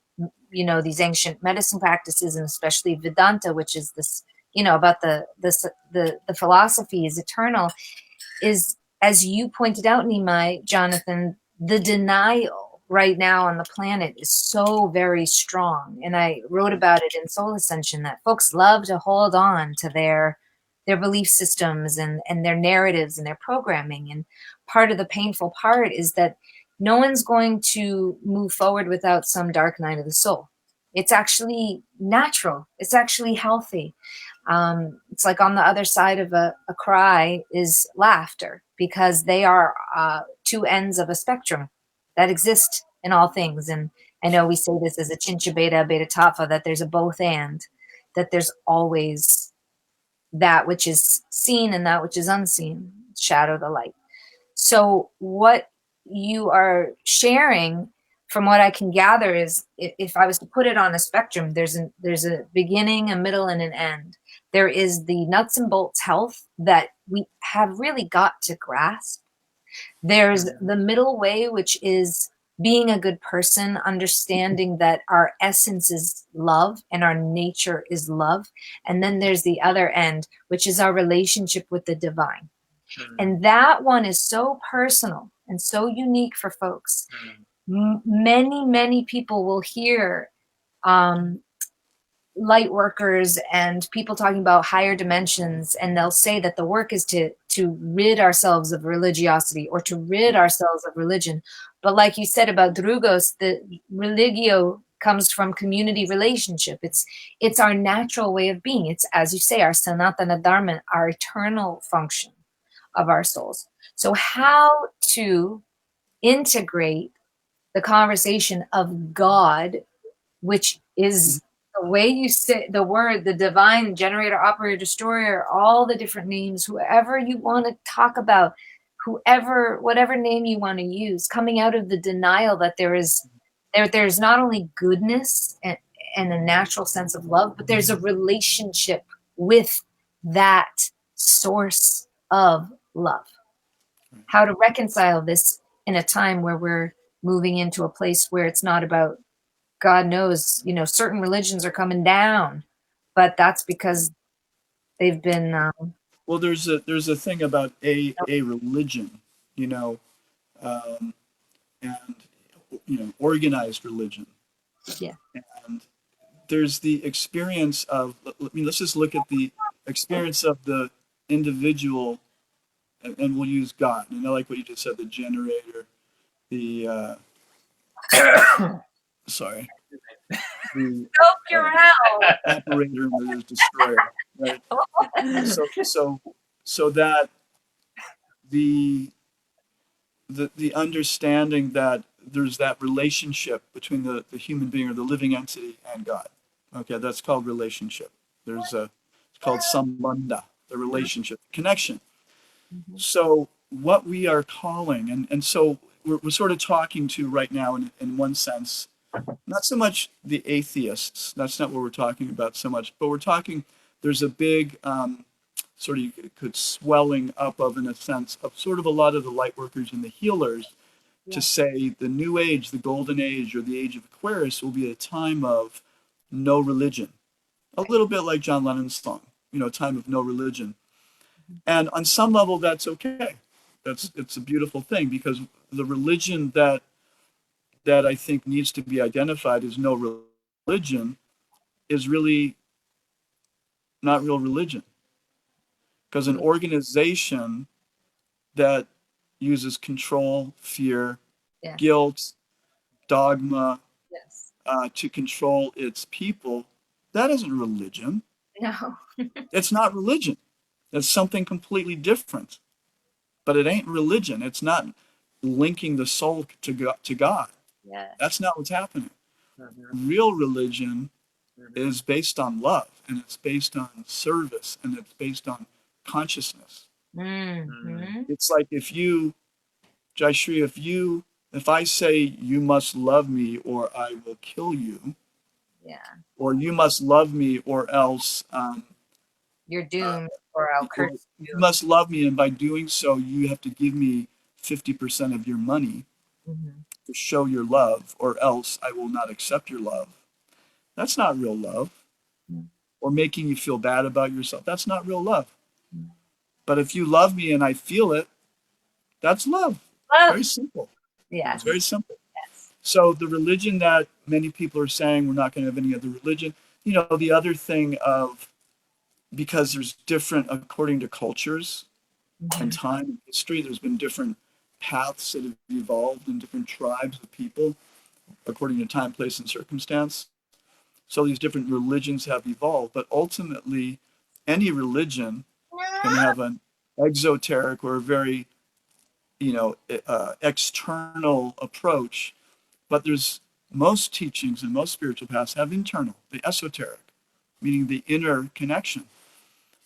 these ancient medicine practices, and especially Vedanta, which is this, about the philosophy is eternal, is, as you pointed out, Nimai, Jonathan, the denial right now on the planet is so very strong. And I wrote about it in Soul Ascension, that folks love to hold on to their belief systems and their narratives and their programming. And part of the painful part is that no one's going to move forward without some dark night of the soul. It's actually natural. It's actually healthy. It's like on the other side of a cry is laughter, because they are two ends of a spectrum that exist in all things. And I know we say this as a chincha beta tafa, that there's a both and, that there's always that which is seen and that which is unseen, shadow the light. So what you are sharing, from what I can gather, is, if I was to put it on a spectrum, there's a beginning, a middle, and an end. There is the nuts and bolts health that we have really got to grasp. There's the middle way, which is being a good person, understanding that our essence is love and our nature is love. And then there's the other end, which is our relationship with the divine. And that one is so personal and so unique for folks. Many, many people will hear light workers and people talking about higher dimensions, and they'll say that the work is to rid ourselves of religiosity, or to rid ourselves of religion. But like you said about Drugos, the religio comes from community relationship. It's our natural way of being. It's, as you say, our sanatana dharma, our eternal function of our souls. So how to integrate the conversation of God, which is the way you say the word, the divine generator, operator, destroyer, all the different names, whoever you want to talk about, whatever name you want to use, coming out of the denial that there's not only goodness and a natural sense of love, but there's a relationship with that source of love. How to reconcile this in a time where we're moving into a place where it's not about, God knows, certain religions are coming down, but that's because they've been. well, there's a thing about a religion, you know, and organized religion. Yeah. And there's the experience of, let's just look at the experience of the individual, and we'll use God. And I like what you just said, the generator, the sorry, the operator, and the destroyer, right? So that the understanding that there's that relationship between the human being or the living entity and God. Okay, that's called relationship. It's called sambandha, the relationship, connection. So what we are calling, and so we're sort of talking to right now in one sense, not so much the atheists. That's not what we're talking about so much. But we're talking. There's a big sort of, you could swelling up of, in a sense, of sort of a lot of the light workers and the healers to Yeah. say the new age, the golden age, or the age of Aquarius will be a time of no religion. A Right. little bit like John Lennon's song, time of no religion. And on some level, that's okay. It's a beautiful thing, because the religion that I think needs to be identified as no religion is really not real religion. Because an Yeah. organization that uses control, fear, Yes. guilt, dogma Yes. to control its people, that isn't religion. No. It's not religion. It's something completely different. But it ain't religion. It's not linking the soul to God. Yes. That's not what's happening. Mhm. Real religion Mhm. is based on love, and it's based on service, and it's based on consciousness. Mhm. It's like if you, Jaishree, if I say you must love me or I will kill you, Yeah. or you must love me or else, You're uh, doomed, or I'll or curse you you. must love me, and by doing so, you have to give me 50% of your money Mhm. to show your love, or else I will not accept your love. That's not real love. Mhm. Or making you feel bad about yourself. That's not real love. Mhm. But if you love me and I feel it, that's love. It's Love. very simple. It's Yes. very simple. So the religion that many people are saying we're not going to have any other religion, the other thing of, because there's different, according to cultures and Mhm. time and history, there's been different paths that have evolved in different tribes of people according to time, place, and circumstance. So these different religions have evolved, but ultimately, any religion can have an exoteric or a very, external approach. But there's most teachings and most spiritual paths have internal, the esoteric, meaning the inner connection.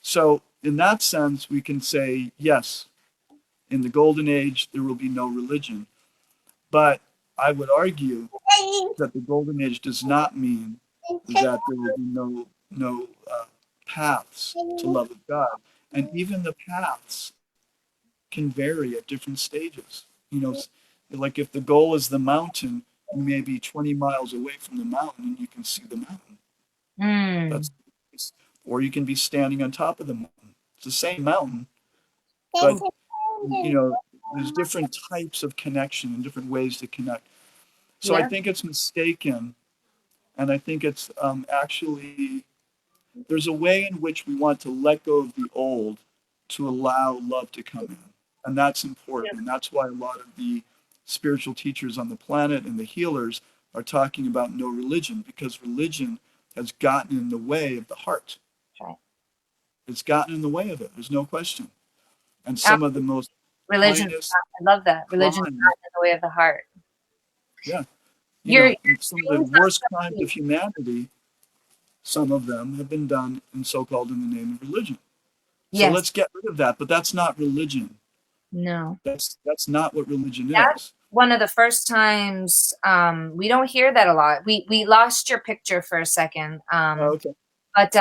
So in that sense, we can say, yes, in the golden age, there will be no religion. But I would argue that the golden age does not mean that there will be no paths to love of God. And even the paths can vary at different stages. Like if the goal is the mountain, you may be 20 miles away from the mountain and you can see the mountain. Mm. That's or you can be standing on top of the mountain. It's the same mountain, but you know, there's different types of connection and different ways to connect. So I Yeah. think it's mistaken, and I think it's actually there's a way in which we want to let go of the old to allow love to come in. And that's important. And that's why a lot of the spiritual teachers on the planet and the healers are talking about no religion, because religion has gotten in the way of the heart. Right. It's gotten in the way of it. There's no question. And Uh, some of the most Religion's heinous I love that. Religion's crimes, not in the way of the heart. yeah, You're some of the saying worst crimes something. of humanity, some of them have been done in so-called in the name of religion. So Yes. let's get rid of that. But that's not religion. No. That's not what religion That's is. one of the first times we don't hear that a lot. We lost your picture for a second. Oh, okay. But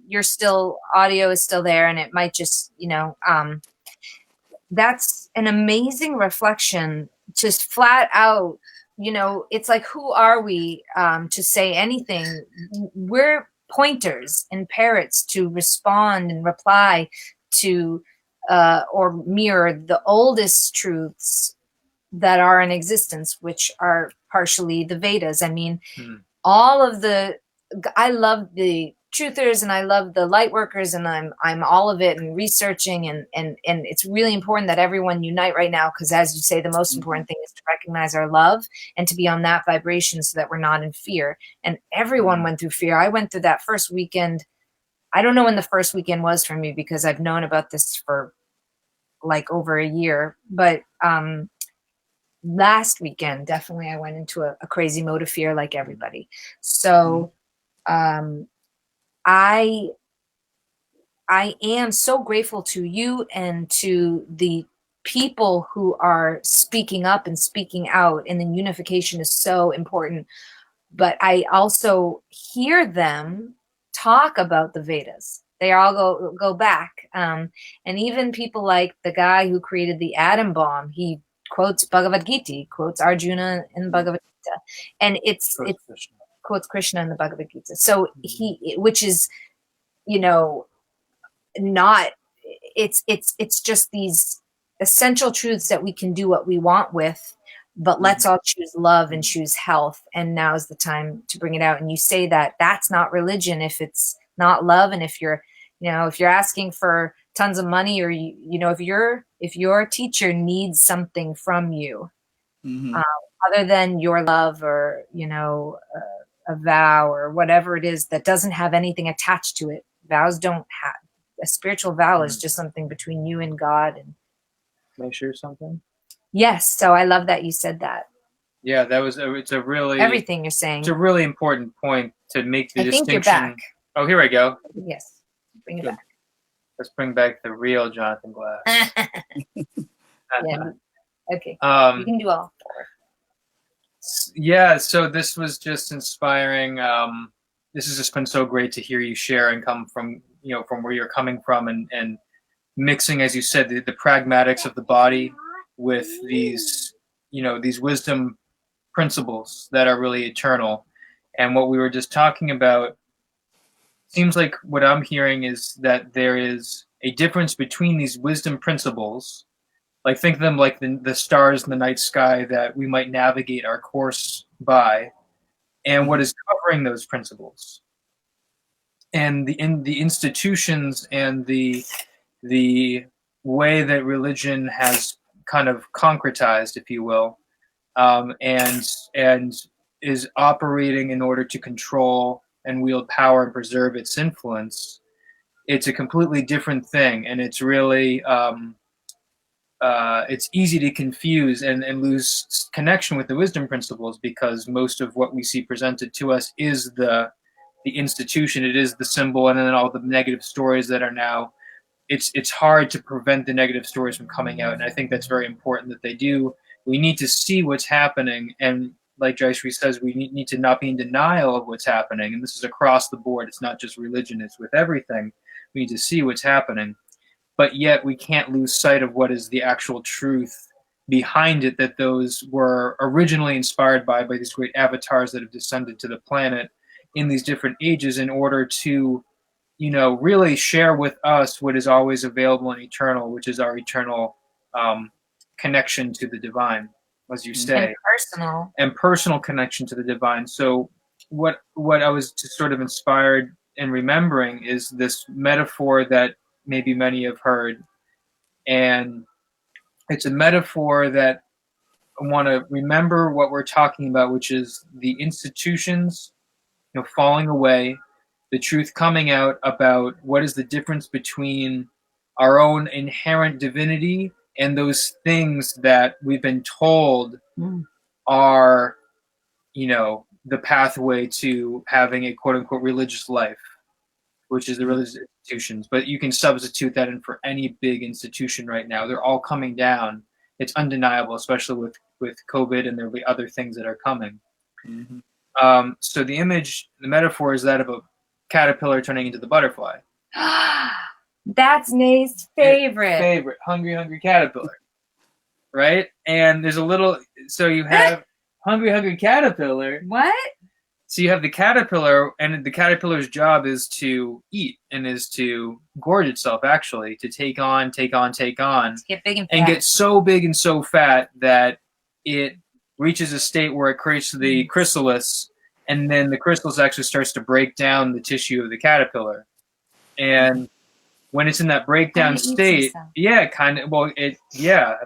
you're still audio is still there, and it might just that's an amazing reflection, just flat out. It's like, who are we to say anything? We're pointers and parrots to respond and reply to or mirror the oldest truths that are in existence, which are partially the Vedas. I mean, all of the I love the truthers and I love the light workers, and I'm all of it, and researching, and it's really important that everyone unite right now, because as you say, the most Mhm. important thing is to recognize our love and to be on that vibration so that we're not in fear. And everyone went through fear. I went through that first weekend. I don't know when the first weekend was for me, because I've known about this for like over a year, but last weekend definitely I went into a crazy mode of fear, like everybody. Mhm. So um I I am so grateful to you and to the people who are speaking up and speaking out, and the unification is so important. but I also hear them talk about the Vedas. They all go back, and even people like the guy who created the atom bomb. He quotes Bhagavad Gita, he quotes Arjuna in Bhagavad Gita, and it's quotes Krishna in the Bhagavad Gita. So which is, you know, not, it's just these essential truths that we can do what we want with, but let's all choose love and choose health, and now's the time to bring it out. And you say that that's not religion if it's not love. And if you're, you know, if you're asking for tons of money, or you know, if your teacher needs something from you, other than your love, or, you know, a vow or whatever it is that doesn't have anything attached to it. Vows don't have, a spiritual vow is just something between you and God. And can I share something? Yes. So I love that you said that. Yeah, it's a really, everything you're saying. It's a really important point to make the distinction. I think you're back. Oh, here I go. Yes. Bring it back. Let's bring back the real Jonathan Glass. Yeah. Okay. You can do all four. Yeah. So this was just inspiring. This has just been so great to hear you share and come from, you know, from where you're coming from, and mixing, as you said, the pragmatics of the body with these, you know, these wisdom principles that are really eternal. And what we were just talking about, seems like what I'm hearing is that there is a difference between these wisdom principles. Like, think of them like the stars in the night sky that we might navigate our course by, and what is covering those principles, and the institutions, and the way that religion has kind of concretized, if you will, and is operating in order to control and wield power and preserve its influence. It's a completely different thing, and it's really it's easy to confuse and lose connection with the wisdom principles, because most of what we see presented to us is the institution, it is the symbol, and then all the negative stories that are now. It's hard to prevent the negative stories from coming out, and I think that's very important that they do. We need to see what's happening, and like Jaishree says, we need to not be in denial of what's happening, and this is across the board. It's not just religion, it's with everything. We need to see what's happening, but yet we can't lose sight of what is the actual truth behind it, that those were originally inspired by these great avatars that have descended to the planet in these different ages in order to, you know, really share with us what is always available and eternal, which is our eternal connection to the divine, as you say, and personal connection to the divine. So what I was just sort of inspired in remembering is this metaphor that maybe many have heard, and it's a metaphor that I want to remember what we're talking about, which is the institutions, you know, falling away, the truth coming out about what is the difference between our own inherent divinity and those things that we've been told are, you know, the pathway to having a quote unquote religious life, which is the religious institutions. But you can substitute that in for any big institution right now. They're all coming down. It's undeniable, especially with COVID, and there'll be other things that are coming. So the image, the metaphor is that of a caterpillar turning into the butterfly. That's Nay's favorite. Hungry caterpillar, right? And there's a little, so you have hungry caterpillar. What? So you have the caterpillar, and the caterpillar's job is to eat, and is to gorge itself, actually, to take on, to get big and fat. And get so big and so fat that it reaches a state where it creates the chrysalis, and then the chrysalis actually starts to break down the tissue of the caterpillar. And when it's in that breakdown state, I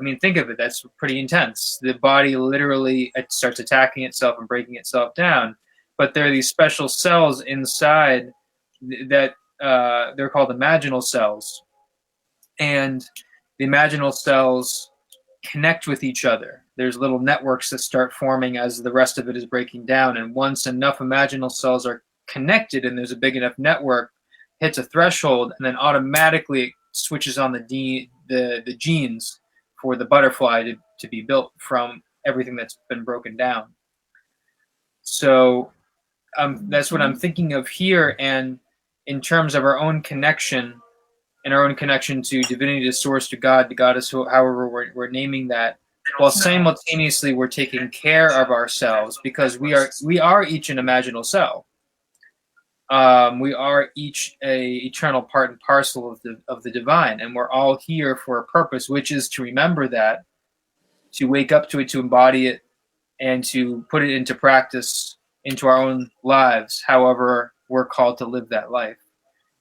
mean, think of it, that's pretty intense. The body literally, it starts attacking itself and breaking itself down. But there are these special cells inside that they're called imaginal cells. And the imaginal cells connect with each other. There's little networks that start forming as the rest of it is breaking down. And once enough imaginal cells are connected, and there's a big enough network, hits a threshold, and then automatically it switches on the genes for the butterfly to be built from everything that's been broken down. So that's what I'm thinking of here. And in terms of our own connection and our own connection to divinity, to source, to God, to goddess, however we're naming that, while simultaneously we're taking care of ourselves, because we are each an imaginal self. We are each a eternal part and parcel of the divine, and we're all here for a purpose, which is to remember that, to wake up to it, to embody it, and to put it into practice into our own lives, however we're called to live that life.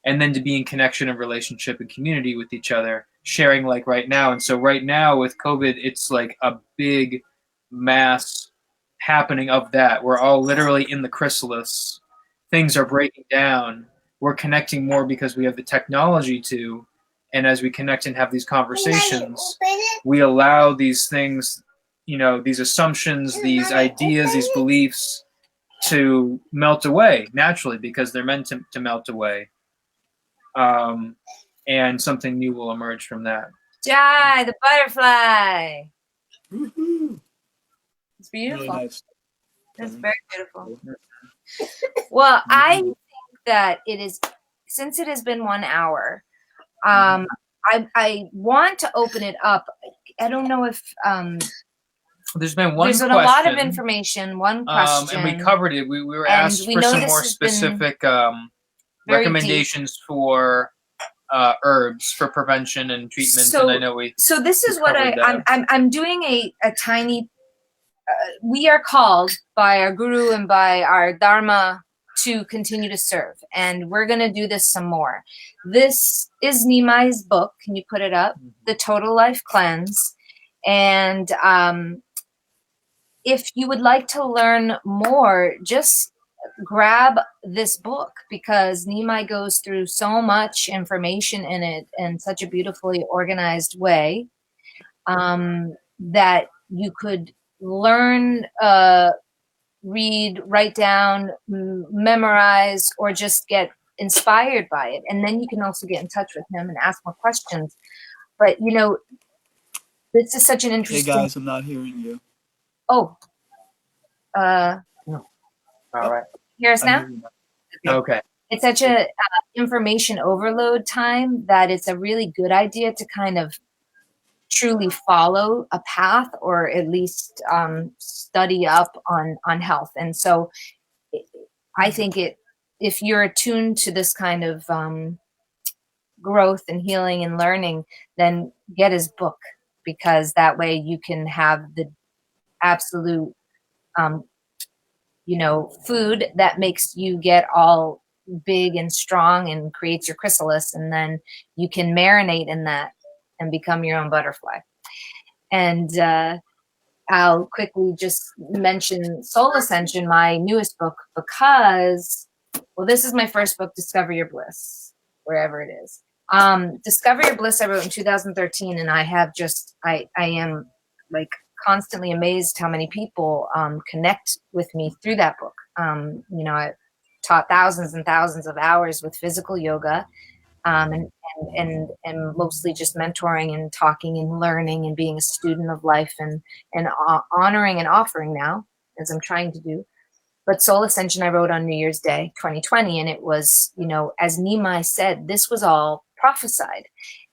And then to be in connection and relationship and community with each other, sharing like right now. And so right now with COVID, it's like a big mass happening of that. We're all literally in the chrysalis. Things are breaking down. We're connecting more because we have the technology to. And as we connect and have these conversations, we allow these things, these assumptions, these ideas, these beliefs to melt away naturally, because they're meant to melt away. And something new will emerge from that. Jai, the butterfly. Woohoo. It's beautiful. Really nice. It's very beautiful. Well, I think that it is, since it has been 1 hour, I want to open it up. I don't know if there's been one there's question, a lot of information, one question. And we covered it. We were asked for some more specific recommendations for herbs for prevention and treatment. So, and I know so this is what I'm doing a tiny, we are called by our guru and by our dharma to continue to serve. And we're going to do this some more. This is Nimai's book. Can you put it up? The Total Life Cleanse. And if you would like to learn more, just grab this book, because Nimai goes through so much information in it in such a beautifully organized way that you could learn, read, write down, memorize, or just get inspired by it. And then you can also get in touch with him and ask more questions. But, this is such an interesting... Hey guys, I'm not hearing you. Oh. All right. Hear us now? Okay. It's such a information overload time that it's a really good idea to kind of truly follow a path, or at least study up on health. And so I think if you're attuned to this kind of growth and healing and learning, then get his book, because that way you can have the absolute food that makes you get all big and strong and creates your chrysalis, and then you can marinate in that and become your own butterfly. And I'll quickly just mention Soul Ascension, my newest book, because, well, this is my first book, Discover Your Bliss, wherever it is. Discover Your Bliss I wrote in 2013, and I have just, I am like constantly amazed how many people connect with me through that book. I taught thousands and thousands of hours with physical yoga, and mostly just mentoring and talking and learning and being a student of life and honoring and offering now, as I'm trying to do. But Soul Ascension I wrote on New Year's Day 2020, and it was, as Nimai said, this was all prophesied.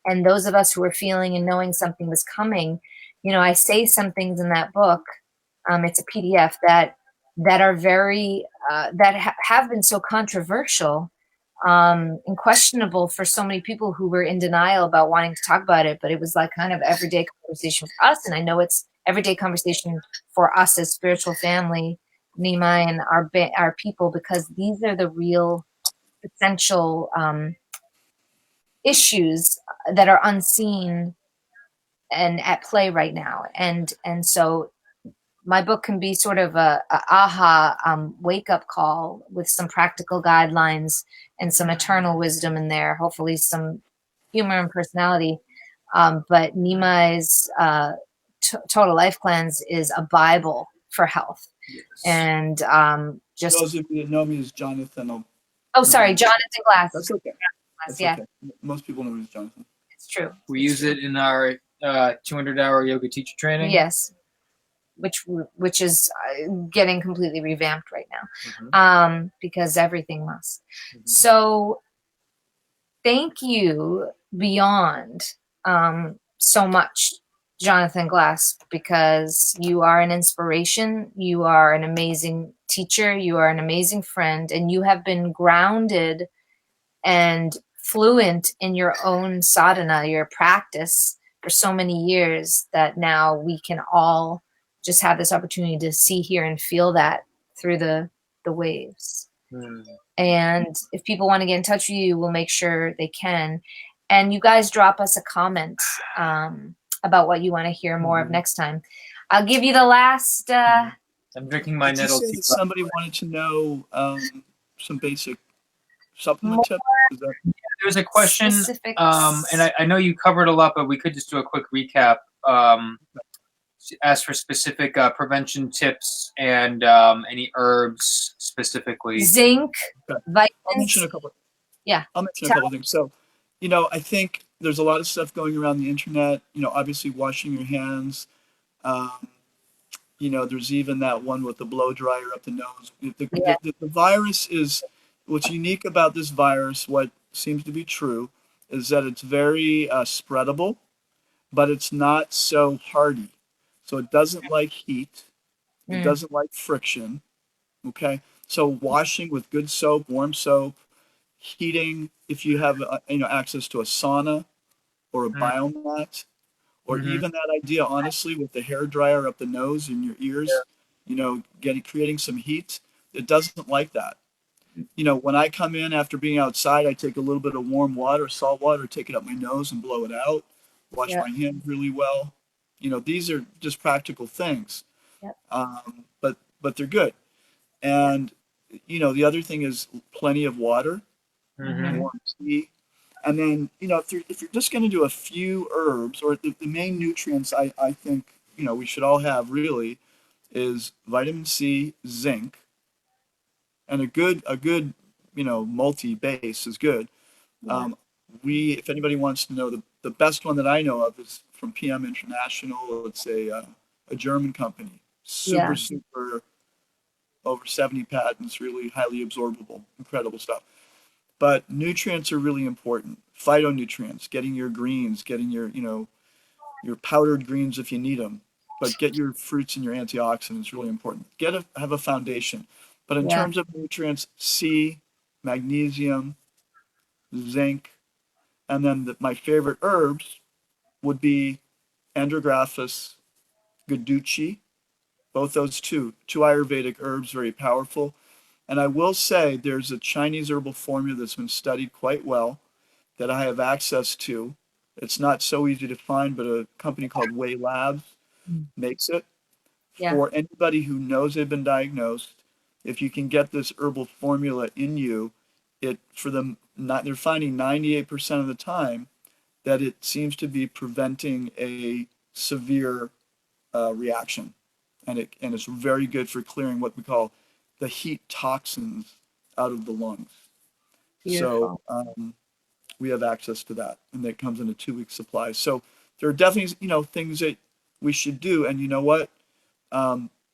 And those of us who were feeling and knowing something was coming, I say some things in that book. It's a PDF that are very have been so controversial and questionable for so many people who were in denial about wanting to talk about it. But it was like kind of everyday conversation for us, and I know it's everyday conversation for us as spiritual family, Nimai and our people, because these are the real essential issues that are unseen and at play right now. And so my book can be sort of a wake up call with some practical guidelines and some eternal wisdom in there, hopefully some humor and personality. But Nimai's Total Life Cleanse is a Bible for health. Yes. And just those of you that know me as Jonathan. Sorry, Jonathan Glass. That's okay. That's yeah. Okay. Most people know me as Jonathan. It's true. We use it in our 200-hour yoga teacher training. Yes. which is getting completely revamped right now, because everything must. So thank you beyond so much, Jonathan Glass, because you are an inspiration. You are an amazing teacher. You are an amazing friend, and you have been grounded and fluent in your own sadhana, your practice, for so many years that now we can all just have this opportunity to see, hear, and feel that through the waves. And if people want to get in touch with you, we'll make sure they can. And you guys drop us a comment about what you want to hear more of next time. I'll give you the last. I'm drinking my Did you nettle say tea. that somebody wanted to know some basic supplement tips? Is that There's a question, specifics. and I know you covered a lot, but we could just do a quick recap. Ask for specific prevention tips and any herbs specifically. Zinc, Okay. vitamins. I'll mention a couple. Yeah. I'll mention a couple of things. So, I think there's a lot of stuff going around the internet. Obviously washing your hands. There's even that one with the blow dryer up the nose. The virus is, what's unique about this virus, what seems to be true, is that it's very spreadable, but it's not so hardy. So it doesn't like heat. It doesn't like friction. Okay. So washing with good soap, warm soap, heating, if you have access to a sauna or a biomat, or even that idea, honestly, with the hair dryer up the nose and your ears, creating some heat. It doesn't like that. When I come in after being outside, I take a little bit of warm water, salt water, take it up my nose and blow it out. Wash my hands really well. These are just practical things, but they're good. And the other thing is plenty of water, warm tea. And then, if you're just going to do a few herbs, or the main nutrients I think, we should all have really is vitamin C, zinc, and a good, multi-base is good. If anybody wants to know, the best one that I know of is from PM International. It's a German company, super, over 70 patents, really highly absorbable, incredible stuff. But nutrients are really important. Phytonutrients, getting your greens, getting your powdered greens if you need them, but get your fruits and your antioxidants, really important. Have a foundation. But in terms of nutrients, C, magnesium, zinc, and then my favorite herbs would be andrographis, guduchi, both those two Ayurvedic herbs, very powerful. And I will say there's a Chinese herbal formula that's been studied quite well that I have access to. It's not so easy to find, but a company called Way Labs makes it. For anybody who knows they've been diagnosed, if you can get this herbal formula in you, they're finding 98% of the time that it seems to be preventing a severe reaction. And it's very good for clearing what we call the heat toxins out of the lungs. Beautiful. So we have access to that, and that comes in a 2-week supply. So there are definitely, things that we should do. And you know what?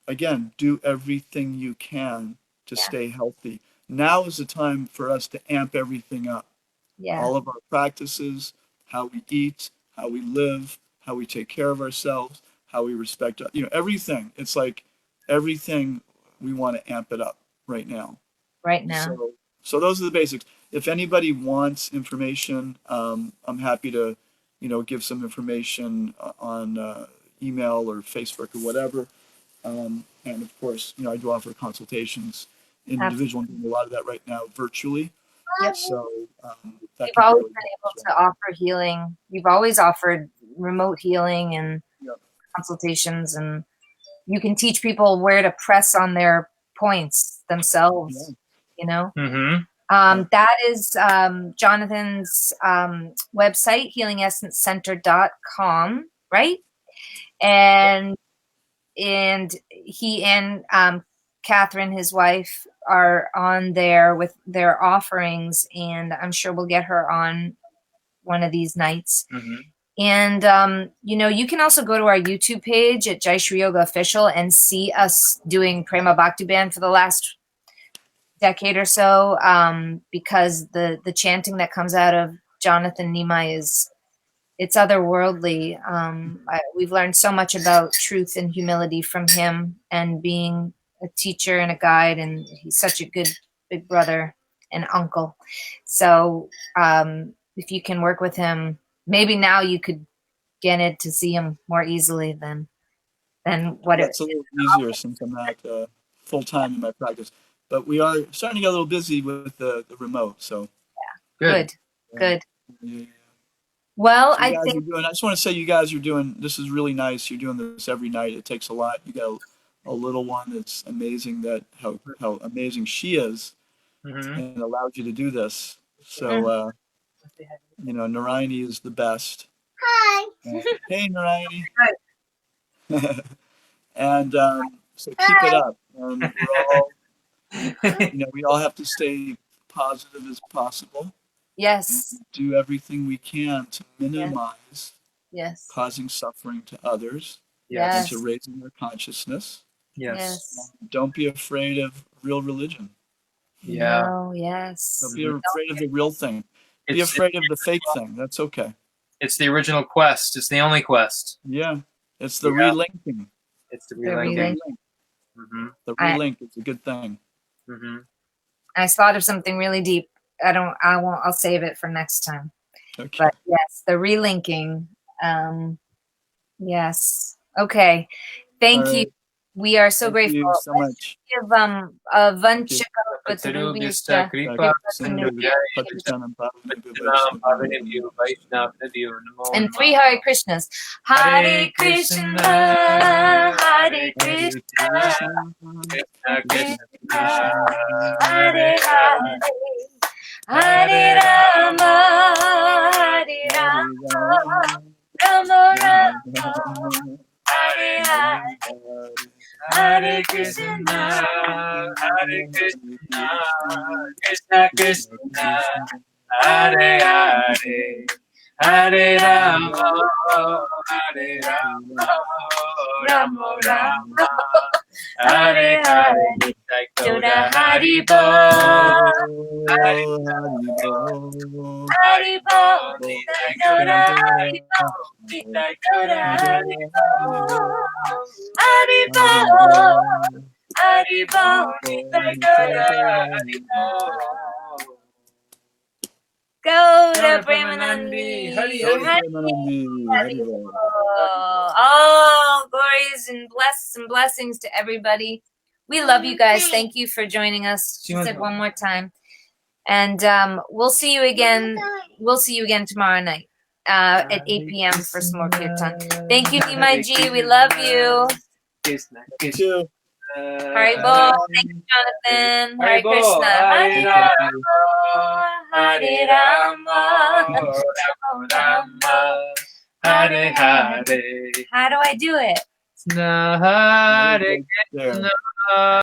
Again, do everything you can to stay healthy. Now is the time for us to amp everything up. All of our practices, how we eat, how we live, how we take care of ourselves, how we respect, everything. It's like everything, we want to amp it up right now. So those are the basics. If anybody wants information, I'm happy to, give some information on email or Facebook or whatever. And of course, I do offer consultations individual. I'm doing a lot of that right now virtually. So you've always been able to offer healing. You've always offered remote healing and consultations, and you can teach people where to press on their points themselves. That is Jonathan's website, healingessencecenter.com, right? And he and Catherine, his wife, are on there with their offerings, and I'm sure we'll get her on one of these nights. And, you can also go to our YouTube page at Jaishree Yoga Official and see us doing Prema Bhakti Band for the last decade or so, because the chanting that comes out of Jonathan Nimai it's otherworldly. We've learned so much about truth and humility from him, and being a teacher and a guide, and he's such a good big brother and uncle. So if you can work with him, maybe now you could get it to see him more easily than what It's a little easier since I'm not full time in my practice. But we are starting to get a little busy with the remote. So good. Yeah. Well, So I just want to say, you guys are doing, this is really nice. You're doing this every night. It takes a lot. You got a little one that's amazing, that how amazing she is, and allows you to do this. So, Narayani is the best. Hi. Hey, Narayani. And so keep it up. We're all, we all have to stay positive as possible. Yes. Do everything we can to minimize Yes. causing suffering to others. Yes. And to raising their consciousness. Yes. Don't be afraid of real religion. Yeah. No, yes. Don't be afraid of the real thing. Be afraid of the fake thing. That's okay. It's the original quest. It's the only quest. Yeah. It's the relinking. It's the relinking. The relink is a good thing. I thought of something really deep. I'll save it for next time. Okay. But yes, the relinking. Yes. Okay. Thank you. We are so grateful. Thank you so much. Give Vanchika Patarubhyascha and 3 Hare Krishnas. Hare Krishna, Hare Krishna, Krishna Hare Hare, Hare Rama, Hare Rama, Rama Rama, Hare Hare, Hare Krishna, Hare Krishna, Krishna Krishna, Hare Hare, Hare Rama, Hare Rama, Rama Rama, Hare Hare, Yoda Hari Bol, Hari Bol, Hari Bol, Yoda Hari Bol, Yoda Hari Bol, Hari Bol, Hari Bol, Yoda Hari Bol. Go to Premanandi, Hari Hari. All glories and blessings to everybody. We love you guys. Thank you for joining us. She said one more time. And we'll see you again. We'll see you again tomorrow night at 8 p.m. for some more Kirtan. Thank you, Nimai Ji. We love you. Thank you. Hari Bol. Thank you, Jonathan. Hare Krishna. Hare Rama. Hare Rama. Rama. Hare Hare. How do I do it? Hare Krishna.